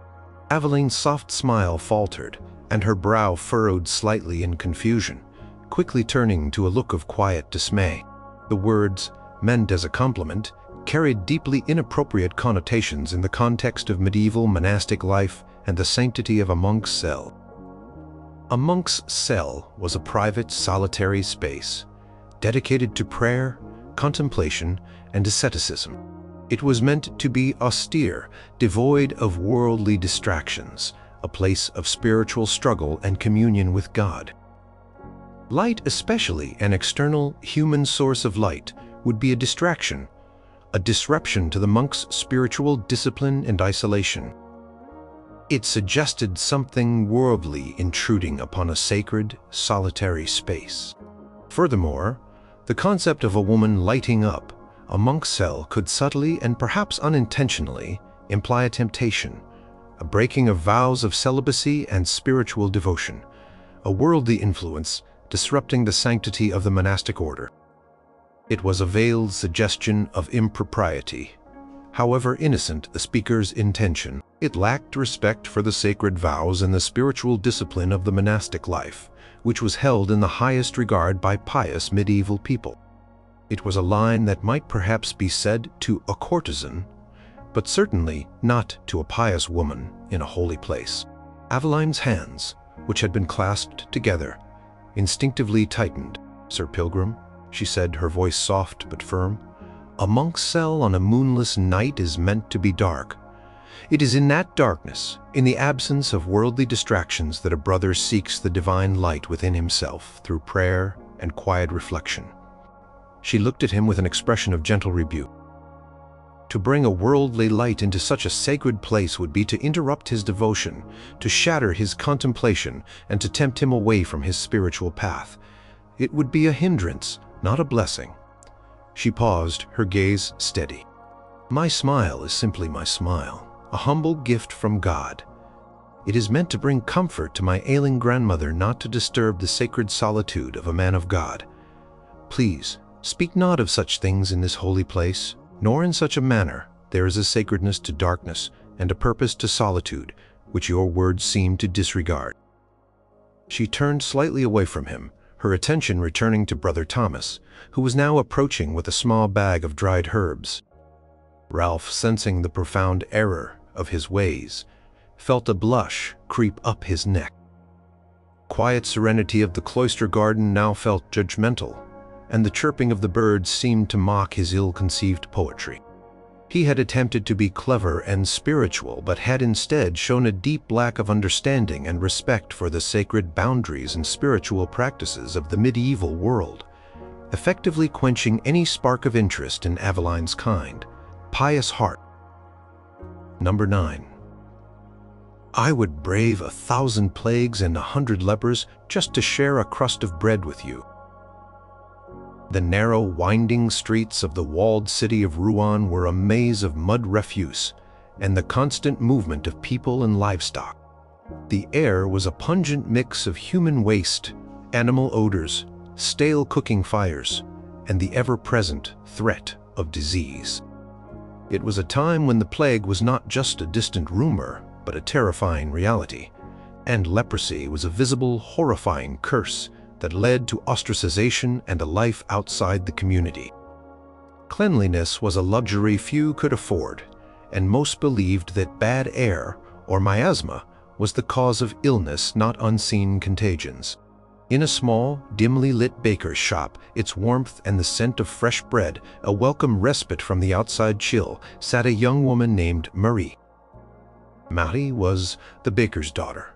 Eveline's soft smile faltered, and her brow furrowed slightly in confusion, quickly turning to a look of quiet dismay. The words, meant as a compliment, carried deeply inappropriate connotations in the context of medieval monastic life and the sanctity of a monk's cell. A monk's cell was a private, solitary space, dedicated to prayer, contemplation, and asceticism. It was meant to be austere, devoid of worldly distractions, a place of spiritual struggle and communion with God. Light, especially an external, human source of light, would be a distraction, a disruption to the monk's spiritual discipline and isolation. It suggested something worldly intruding upon a sacred, solitary space. Furthermore, the concept of a woman lighting up a monk's cell could subtly and perhaps unintentionally imply a temptation, a breaking of vows of celibacy and spiritual devotion, a worldly influence disrupting the sanctity of the monastic order. It was a veiled suggestion of impropriety, however innocent the speaker's intention. It lacked respect for the sacred vows and the spiritual discipline of the monastic life, which was held in the highest regard by pious medieval people. It was a line that might perhaps be said to a courtesan, but certainly not to a pious woman in a holy place. Aveline's hands, which had been clasped together, instinctively tightened. "Sir Pilgrim," she said, her voice soft but firm, "a monk's cell on a moonless night is meant to be dark. It is in that darkness, in the absence of worldly distractions, that a brother seeks the divine light within himself through prayer and quiet reflection." She looked at him with an expression of gentle rebuke. To bring a worldly light into such a sacred place would be to interrupt his devotion, to shatter his contemplation, and to tempt him away from his spiritual path. It would be a hindrance, not a blessing. She paused, her gaze steady. "My smile is simply my smile, a humble gift from God. It is meant to bring comfort to my ailing grandmother, not to disturb the sacred solitude of a man of God. Please, speak not of such things in this holy place, nor in such a manner. There is a sacredness to darkness and a purpose to solitude, which your words seem to disregard." She turned slightly away from him, her attention returning to Brother Thomas, who was now approaching with a small bag of dried herbs. Ralph, sensing the profound error of his ways, felt a blush creep up his neck. Quiet serenity of the cloister garden now felt judgmental, and the chirping of the birds seemed to mock his ill-conceived poetry. He had attempted to be clever and spiritual, but had instead shown a deep lack of understanding and respect for the sacred boundaries and spiritual practices of the medieval world, effectively quenching any spark of interest in Aveline's kind, pious heart. Number 9. "I would brave 1,000 plagues and 100 lepers just to share a crust of bread with you." The narrow, winding streets of the walled city of Rouen were a maze of mud refuse and the constant movement of people and livestock. The air was a pungent mix of human waste, animal odors, stale cooking fires, and the ever-present threat of disease. It was a time when the plague was not just a distant rumor, but a terrifying reality, and leprosy was a visible, horrifying curse that led to ostracization and a life outside the community. Cleanliness was a luxury few could afford, and most believed that bad air, or miasma, was the cause of illness, not unseen contagions. In a small, dimly lit baker's shop, its warmth and the scent of fresh bread, a welcome respite from the outside chill, sat a young woman named Marie. Marie was the baker's daughter,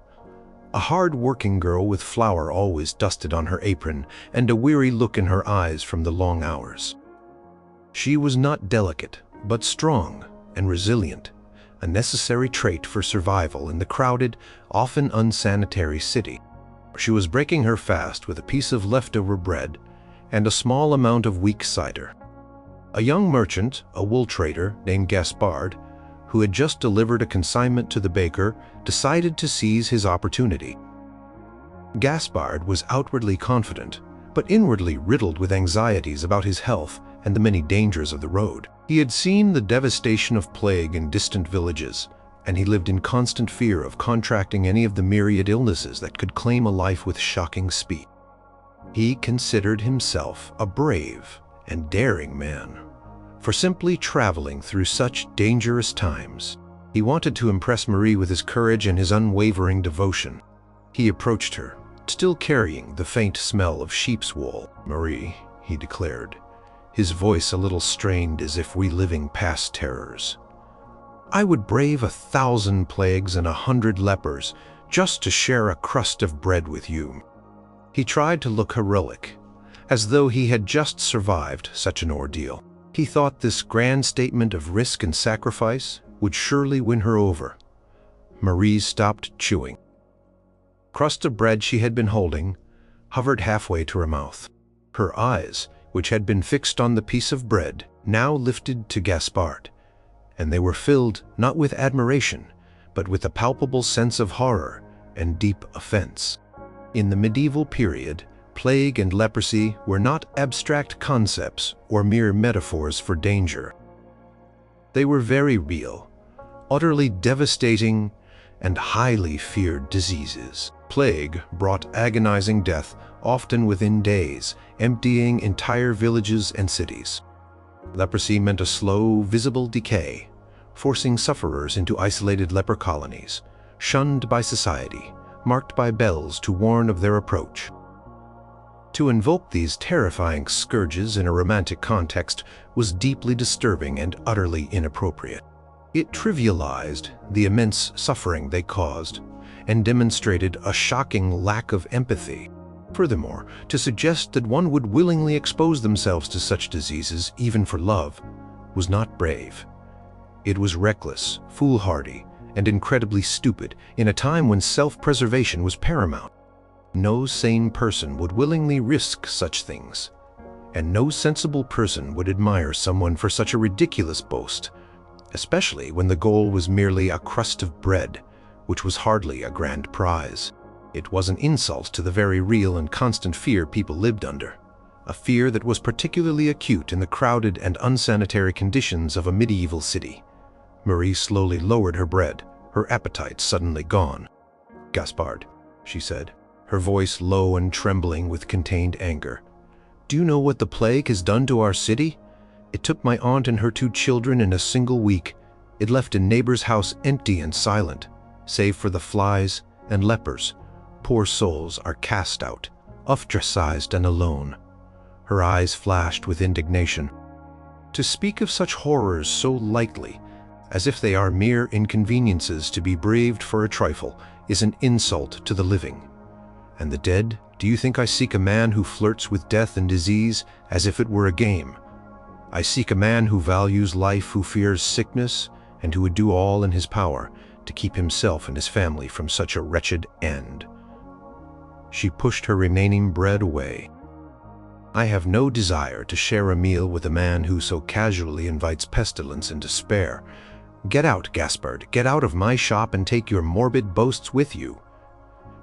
a hard-working girl with flour always dusted on her apron and a weary look in her eyes from the long hours. She was not delicate, but strong and resilient, a necessary trait for survival in the crowded, often unsanitary city. She was breaking her fast with a piece of leftover bread and a small amount of weak cider. A young merchant, a wool trader named Gaspard, who had just delivered a consignment to the baker, decided to seize his opportunity. Gaspard was outwardly confident, but inwardly riddled with anxieties about his health and the many dangers of the road. He had seen the devastation of plague in distant villages, and he lived in constant fear of contracting any of the myriad illnesses that could claim a life with shocking speed. He considered himself a brave and daring man for simply traveling through such dangerous times. He wanted to impress Marie with his courage and his unwavering devotion. He approached her, still carrying the faint smell of sheep's wool. "Marie," he declared, his voice a little strained as if reliving past terrors, "I would brave 1,000 plagues and 100 lepers just to share a crust of bread with you." He tried to look heroic, as though he had just survived such an ordeal. He thought this grand statement of risk and sacrifice would surely win her over. Marie stopped chewing. Crust of bread she had been holding hovered halfway to her mouth. Her eyes, which had been fixed on the piece of bread, now lifted to Gaspard, and they were filled not with admiration, but with a palpable sense of horror and deep offense. In the medieval period, plague and leprosy were not abstract concepts or mere metaphors for danger. They were very real, utterly devastating and highly feared diseases. Plague brought agonizing death, often within days, emptying entire villages and cities. Leprosy meant a slow, visible decay, forcing sufferers into isolated leper colonies, shunned by society, marked by bells to warn of their approach. To invoke these terrifying scourges in a romantic context was deeply disturbing and utterly inappropriate. It trivialized the immense suffering they caused and demonstrated a shocking lack of empathy. Furthermore, to suggest that one would willingly expose themselves to such diseases, even for love, was not brave. It was reckless, foolhardy, and incredibly stupid in a time when self-preservation was paramount. No sane person would willingly risk such things, and no sensible person would admire someone for such a ridiculous boast, especially when the goal was merely a crust of bread, which was hardly a grand prize. It was an insult to the very real and constant fear people lived under, a fear that was particularly acute in the crowded and unsanitary conditions of a medieval city. Marie slowly lowered her bread, her appetite suddenly gone. "Gaspard," she said, her voice low and trembling with contained anger. "Do you know what the plague has done to our city? It took my aunt and her 2 children in a single week. It left a neighbor's house empty and silent, save for the flies and lepers. Poor souls are cast out, ostracized and alone." Her eyes flashed with indignation. To speak of such horrors so lightly, as if they are mere inconveniences to be braved for a trifle, is an insult to the living. And the dead? Do you think I seek a man who flirts with death and disease as if it were a game? I seek a man who values life, who fears sickness, and who would do all in his power to keep himself and his family from such a wretched end. She pushed her remaining bread away. "I have no desire to share a meal with a man who so casually invites pestilence and despair. Get out, Gaspard, get out of my shop and take your morbid boasts with you."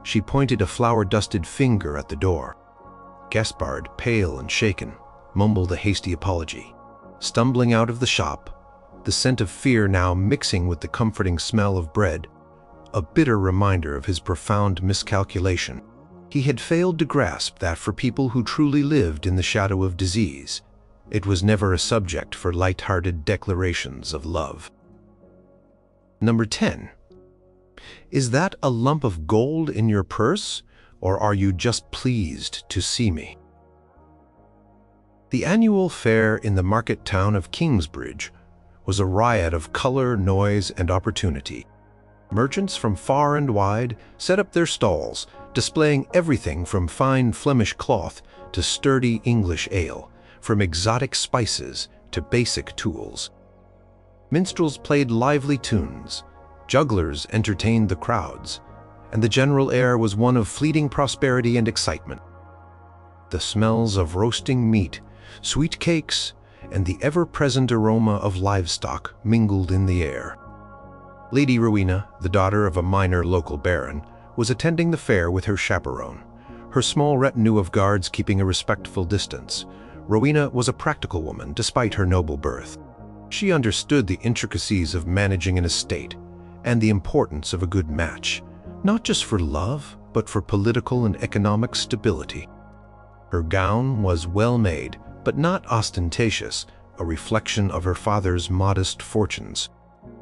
She pointed a flour-dusted finger at the door. Gaspard, pale and shaken, mumbled a hasty apology. Stumbling out of the shop, the scent of fear now mixing with the comforting smell of bread, a bitter reminder of his profound miscalculation. He had failed to grasp that for people who truly lived in the shadow of disease, it was never a subject for light-hearted declarations of love. Number 10. Is that a lump of gold in your purse, or are you just pleased to see me? The annual fair in the market town of Kingsbridge was a riot of color, noise, and opportunity. Merchants from far and wide set up their stalls, displaying everything from fine Flemish cloth to sturdy English ale, from exotic spices to basic tools. Minstrels played lively tunes, jugglers entertained the crowds, and the general air was one of fleeting prosperity and excitement. The smells of roasting meat, sweet cakes, and the ever-present aroma of livestock mingled in the air. Lady Rowena, the daughter of a minor local baron, was attending the fair with her chaperone, her small retinue of guards keeping a respectful distance. Rowena was a practical woman despite her noble birth. She understood the intricacies of managing an estate and the importance of a good match, not just for love, but for political and economic stability. Her gown was well made, but not ostentatious, a reflection of her father's modest fortunes.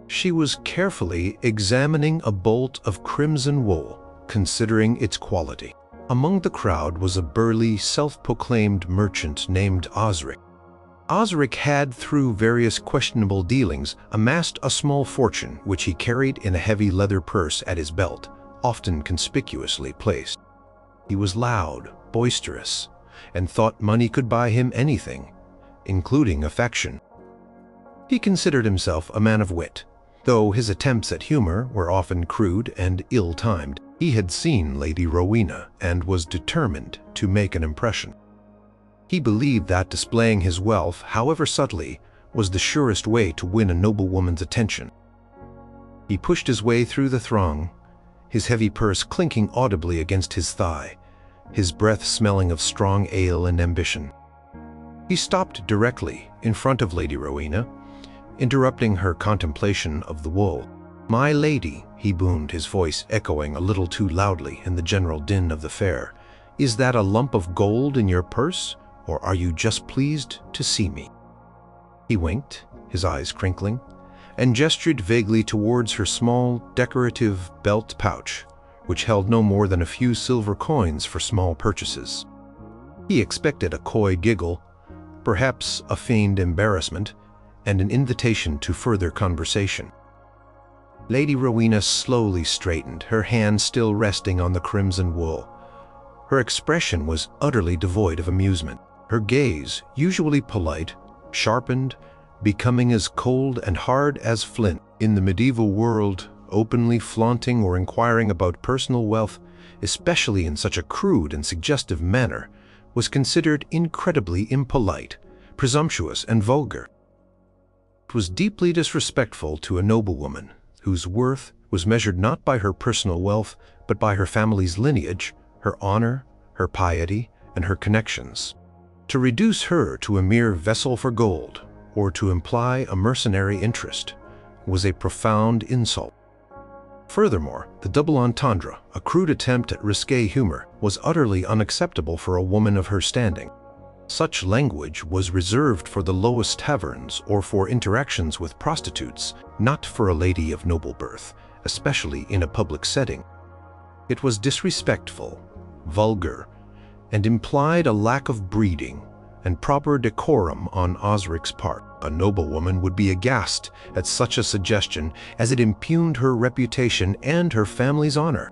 She was carefully examining a bolt of crimson wool, considering its quality. Among the crowd was a burly, self-proclaimed merchant named Osric. Osric had, through various questionable dealings, amassed a small fortune which he carried in a heavy leather purse at his belt, often conspicuously placed. He was loud, boisterous, and thought money could buy him anything, including affection. He considered himself a man of wit, though his attempts at humor were often crude and ill-timed. He had seen Lady Rowena and was determined to make an impression. He believed that displaying his wealth, however subtly, was the surest way to win a noblewoman's attention. He pushed his way through the throng, his heavy purse clinking audibly against his thigh, his breath smelling of strong ale and ambition. He stopped directly in front of Lady Rowena, interrupting her contemplation of the wool. "My lady," he boomed, his voice echoing a little too loudly in the general din of the fair, "is that a lump of gold in your purse, or are you just pleased to see me?" He winked, his eyes crinkling, and gestured vaguely towards her small, decorative belt pouch, which held no more than a few silver coins for small purchases. He expected a coy giggle, perhaps a feigned embarrassment, and an invitation to further conversation. Lady Rowena slowly straightened, her hand still resting on the crimson wool. Her expression was utterly devoid of amusement. Her gaze, usually polite, sharpened, becoming as cold and hard as flint. In the medieval world, openly flaunting or inquiring about personal wealth, especially in such a crude and suggestive manner, was considered incredibly impolite, presumptuous, and vulgar. It was deeply disrespectful to a noblewoman, whose worth was measured not by her personal wealth, but by her family's lineage, her honor, her piety, and her connections. To reduce her to a mere vessel for gold, or to imply a mercenary interest, was a profound insult. Furthermore, the double entendre, a crude attempt at risque humor, was utterly unacceptable for a woman of her standing. Such language was reserved for the lowest taverns or for interactions with prostitutes, not for a lady of noble birth, especially in a public setting. It was disrespectful, vulgar, and implied a lack of breeding and proper decorum on Osric's part. A noblewoman would be aghast at such a suggestion, as it impugned her reputation and her family's honor.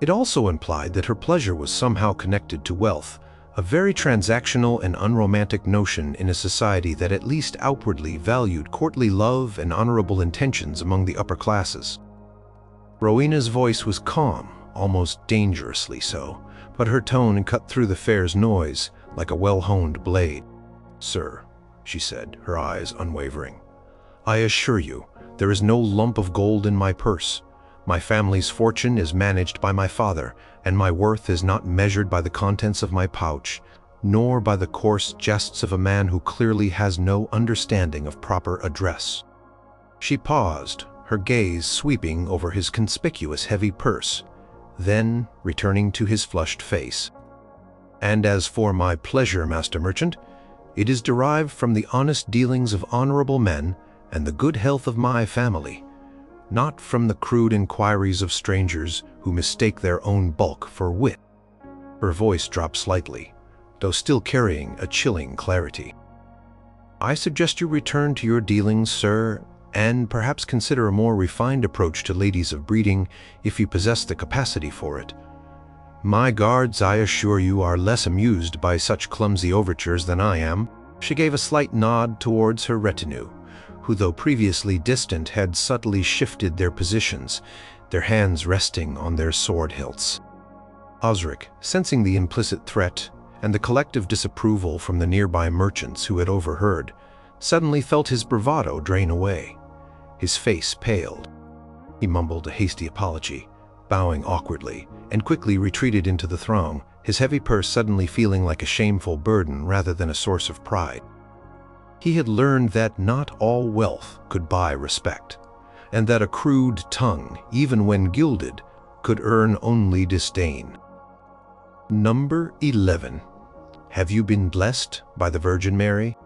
It also implied that her pleasure was somehow connected to wealth, a very transactional and unromantic notion in a society that at least outwardly valued courtly love and honorable intentions among the upper classes. Rowena's voice was calm, almost dangerously so, but her tone cut through the fair's noise like a well-honed blade. "Sir," she said, her eyes unwavering, "I assure you, there is no lump of gold in my purse. My family's fortune is managed by my father, and my worth is not measured by the contents of my pouch, nor by the coarse jests of a man who clearly has no understanding of proper address." She paused, her gaze sweeping over his conspicuous heavy purse, then returning to his flushed face. "And as for my pleasure, master merchant, it is derived from the honest dealings of honorable men and the good health of my family, not from the crude inquiries of strangers who mistake their own bulk for wit." Her voice dropped slightly, though still carrying a chilling clarity. "I suggest you return to your dealings, sir, and perhaps consider a more refined approach to ladies of breeding if you possess the capacity for it. My guards, I assure you, are less amused by such clumsy overtures than I am." She gave a slight nod towards her retinue, who, though previously distant, had subtly shifted their positions, their hands resting on their sword hilts. Osric, sensing the implicit threat and the collective disapproval from the nearby merchants who had overheard, suddenly felt his bravado drain away. His face paled. He mumbled a hasty apology, bowing awkwardly, and quickly retreated into the throng, his heavy purse suddenly feeling like a shameful burden rather than a source of pride. He had learned that not all wealth could buy respect, and that a crude tongue, even when gilded, could earn only disdain. Number 11. Have you been blessed by the Virgin Mary?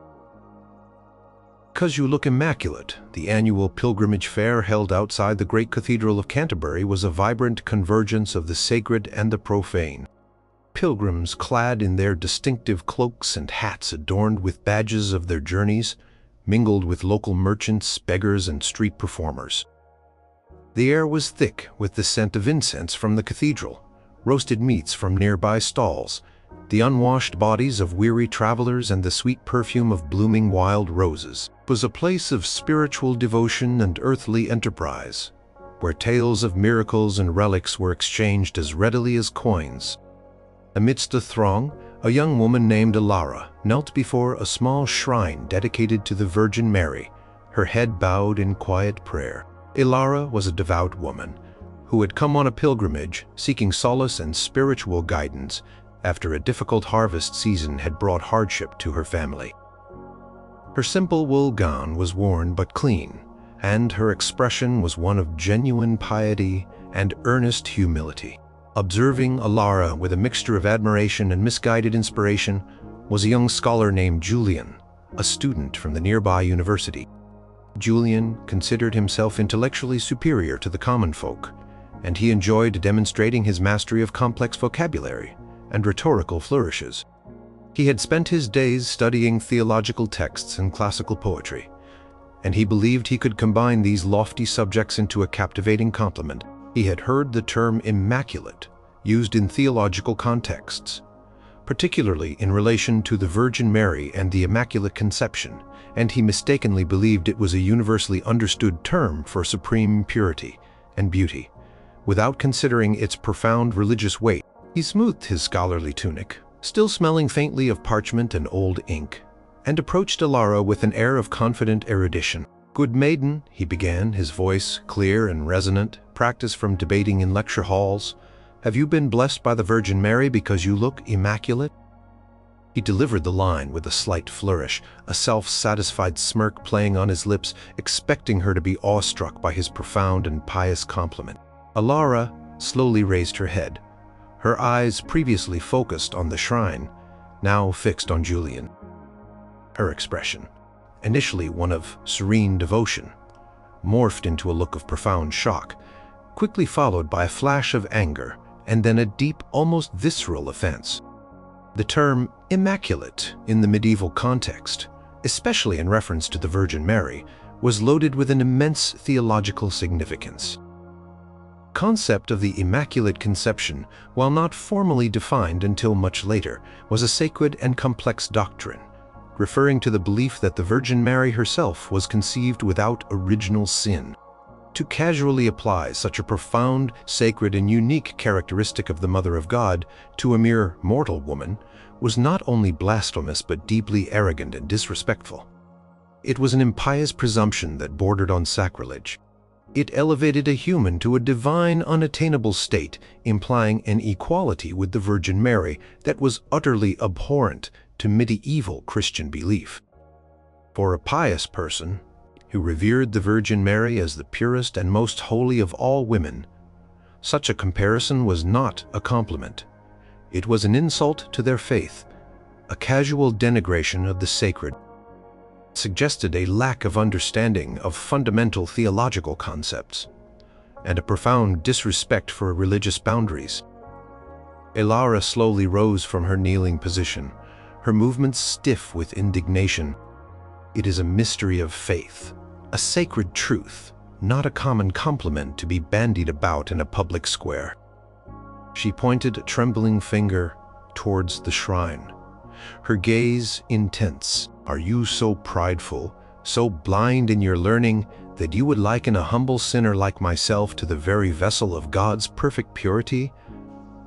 "'Cause you look immaculate." The annual pilgrimage fair held outside the great Cathedral of Canterbury was a vibrant convergence of the sacred and the profane. Pilgrims clad in their distinctive cloaks and hats adorned with badges of their journeys, mingled with local merchants, beggars, and street performers. The air was thick with the scent of incense from the cathedral, roasted meats from nearby stalls, the unwashed bodies of weary travelers, and the sweet perfume of blooming wild roses. It was a place of spiritual devotion and earthly enterprise, where tales of miracles and relics were exchanged as readily as coins. Amidst the throng, a young woman named Elara knelt before a small shrine dedicated to the Virgin Mary, her head bowed in quiet prayer. Elara was a devout woman who had come on a pilgrimage seeking solace and spiritual guidance after a difficult harvest season had brought hardship to her family. Her simple wool gown was worn but clean, and her expression was one of genuine piety and earnest humility. Observing Elara with a mixture of admiration and misguided inspiration was a young scholar named Julian, a student from the nearby university. Julian considered himself intellectually superior to the common folk, and he enjoyed demonstrating his mastery of complex vocabulary and rhetorical flourishes. He had spent his days studying theological texts and classical poetry, and he believed he could combine these lofty subjects into a captivating complement. He had heard the term immaculate used in theological contexts, particularly in relation to the Virgin Mary and the Immaculate Conception, and he mistakenly believed it was a universally understood term for supreme purity and beauty. Without considering its profound religious weight, he smoothed his scholarly tunic, still smelling faintly of parchment and old ink, and approached Elara with an air of confident erudition. "Good maiden," he began, his voice clear and resonant, practiced from debating in lecture halls, "have you been blessed by the Virgin Mary because you look immaculate?" He delivered the line with a slight flourish, a self-satisfied smirk playing on his lips, expecting her to be awestruck by his profound and pious compliment. Elara slowly raised her head, her eyes previously focused on the shrine, now fixed on Julian. Her expression, initially one of serene devotion, morphed into a look of profound shock, quickly followed by a flash of anger and then a deep, almost visceral offense. The term immaculate in the medieval context, especially in reference to the Virgin Mary, was loaded with an immense theological significance. The concept of the Immaculate Conception, while not formally defined until much later, was a sacred and complex doctrine, referring to the belief that the Virgin Mary herself was conceived without original sin. To casually apply such a profound, sacred, and unique characteristic of the Mother of God to a mere mortal woman was not only blasphemous but deeply arrogant and disrespectful. It was an impious presumption that bordered on sacrilege. It elevated a human to a divine, unattainable state, implying an equality with the Virgin Mary that was utterly abhorrent to medieval Christian belief. For a pious person who revered the Virgin Mary as the purest and most holy of all women, such a comparison was not a compliment. It was an insult to their faith, a casual denigration of the sacred. It suggested a lack of understanding of fundamental theological concepts and a profound disrespect for religious boundaries. Elara slowly rose from her kneeling position, her movements stiff with indignation. "It is a mystery of faith, a sacred truth, not a common compliment to be bandied about in a public square." She pointed a trembling finger towards the shrine, her gaze intense. "Are you so prideful, so blind in your learning, that you would liken a humble sinner like myself to the very vessel of God's perfect purity?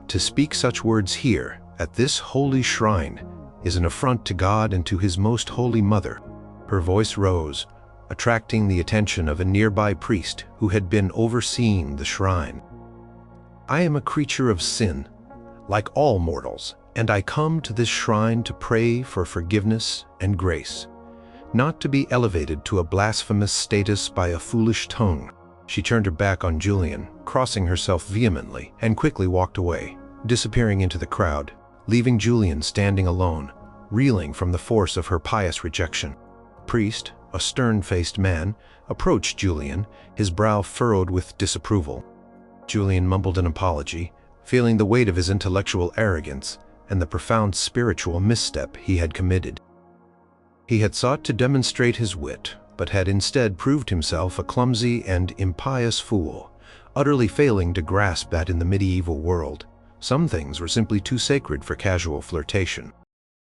To speak such words here, at this holy shrine, is an affront to God and to His most holy Mother." Her voice rose, attracting the attention of a nearby priest who had been overseeing the shrine. "I am a creature of sin, like all mortals, and I come to this shrine to pray for forgiveness and grace, not to be elevated to a blasphemous status by a foolish tongue." She turned her back on Julian, crossing herself vehemently, and quickly walked away, disappearing into the crowd, leaving Julian standing alone, reeling from the force of her pious rejection. The priest, a stern-faced man, approached Julian, his brow furrowed with disapproval. Julian mumbled an apology, feeling the weight of his intellectual arrogance and the profound spiritual misstep he had committed. He had sought to demonstrate his wit, but had instead proved himself a clumsy and impious fool, utterly failing to grasp that in the medieval world, some things were simply too sacred for casual flirtation.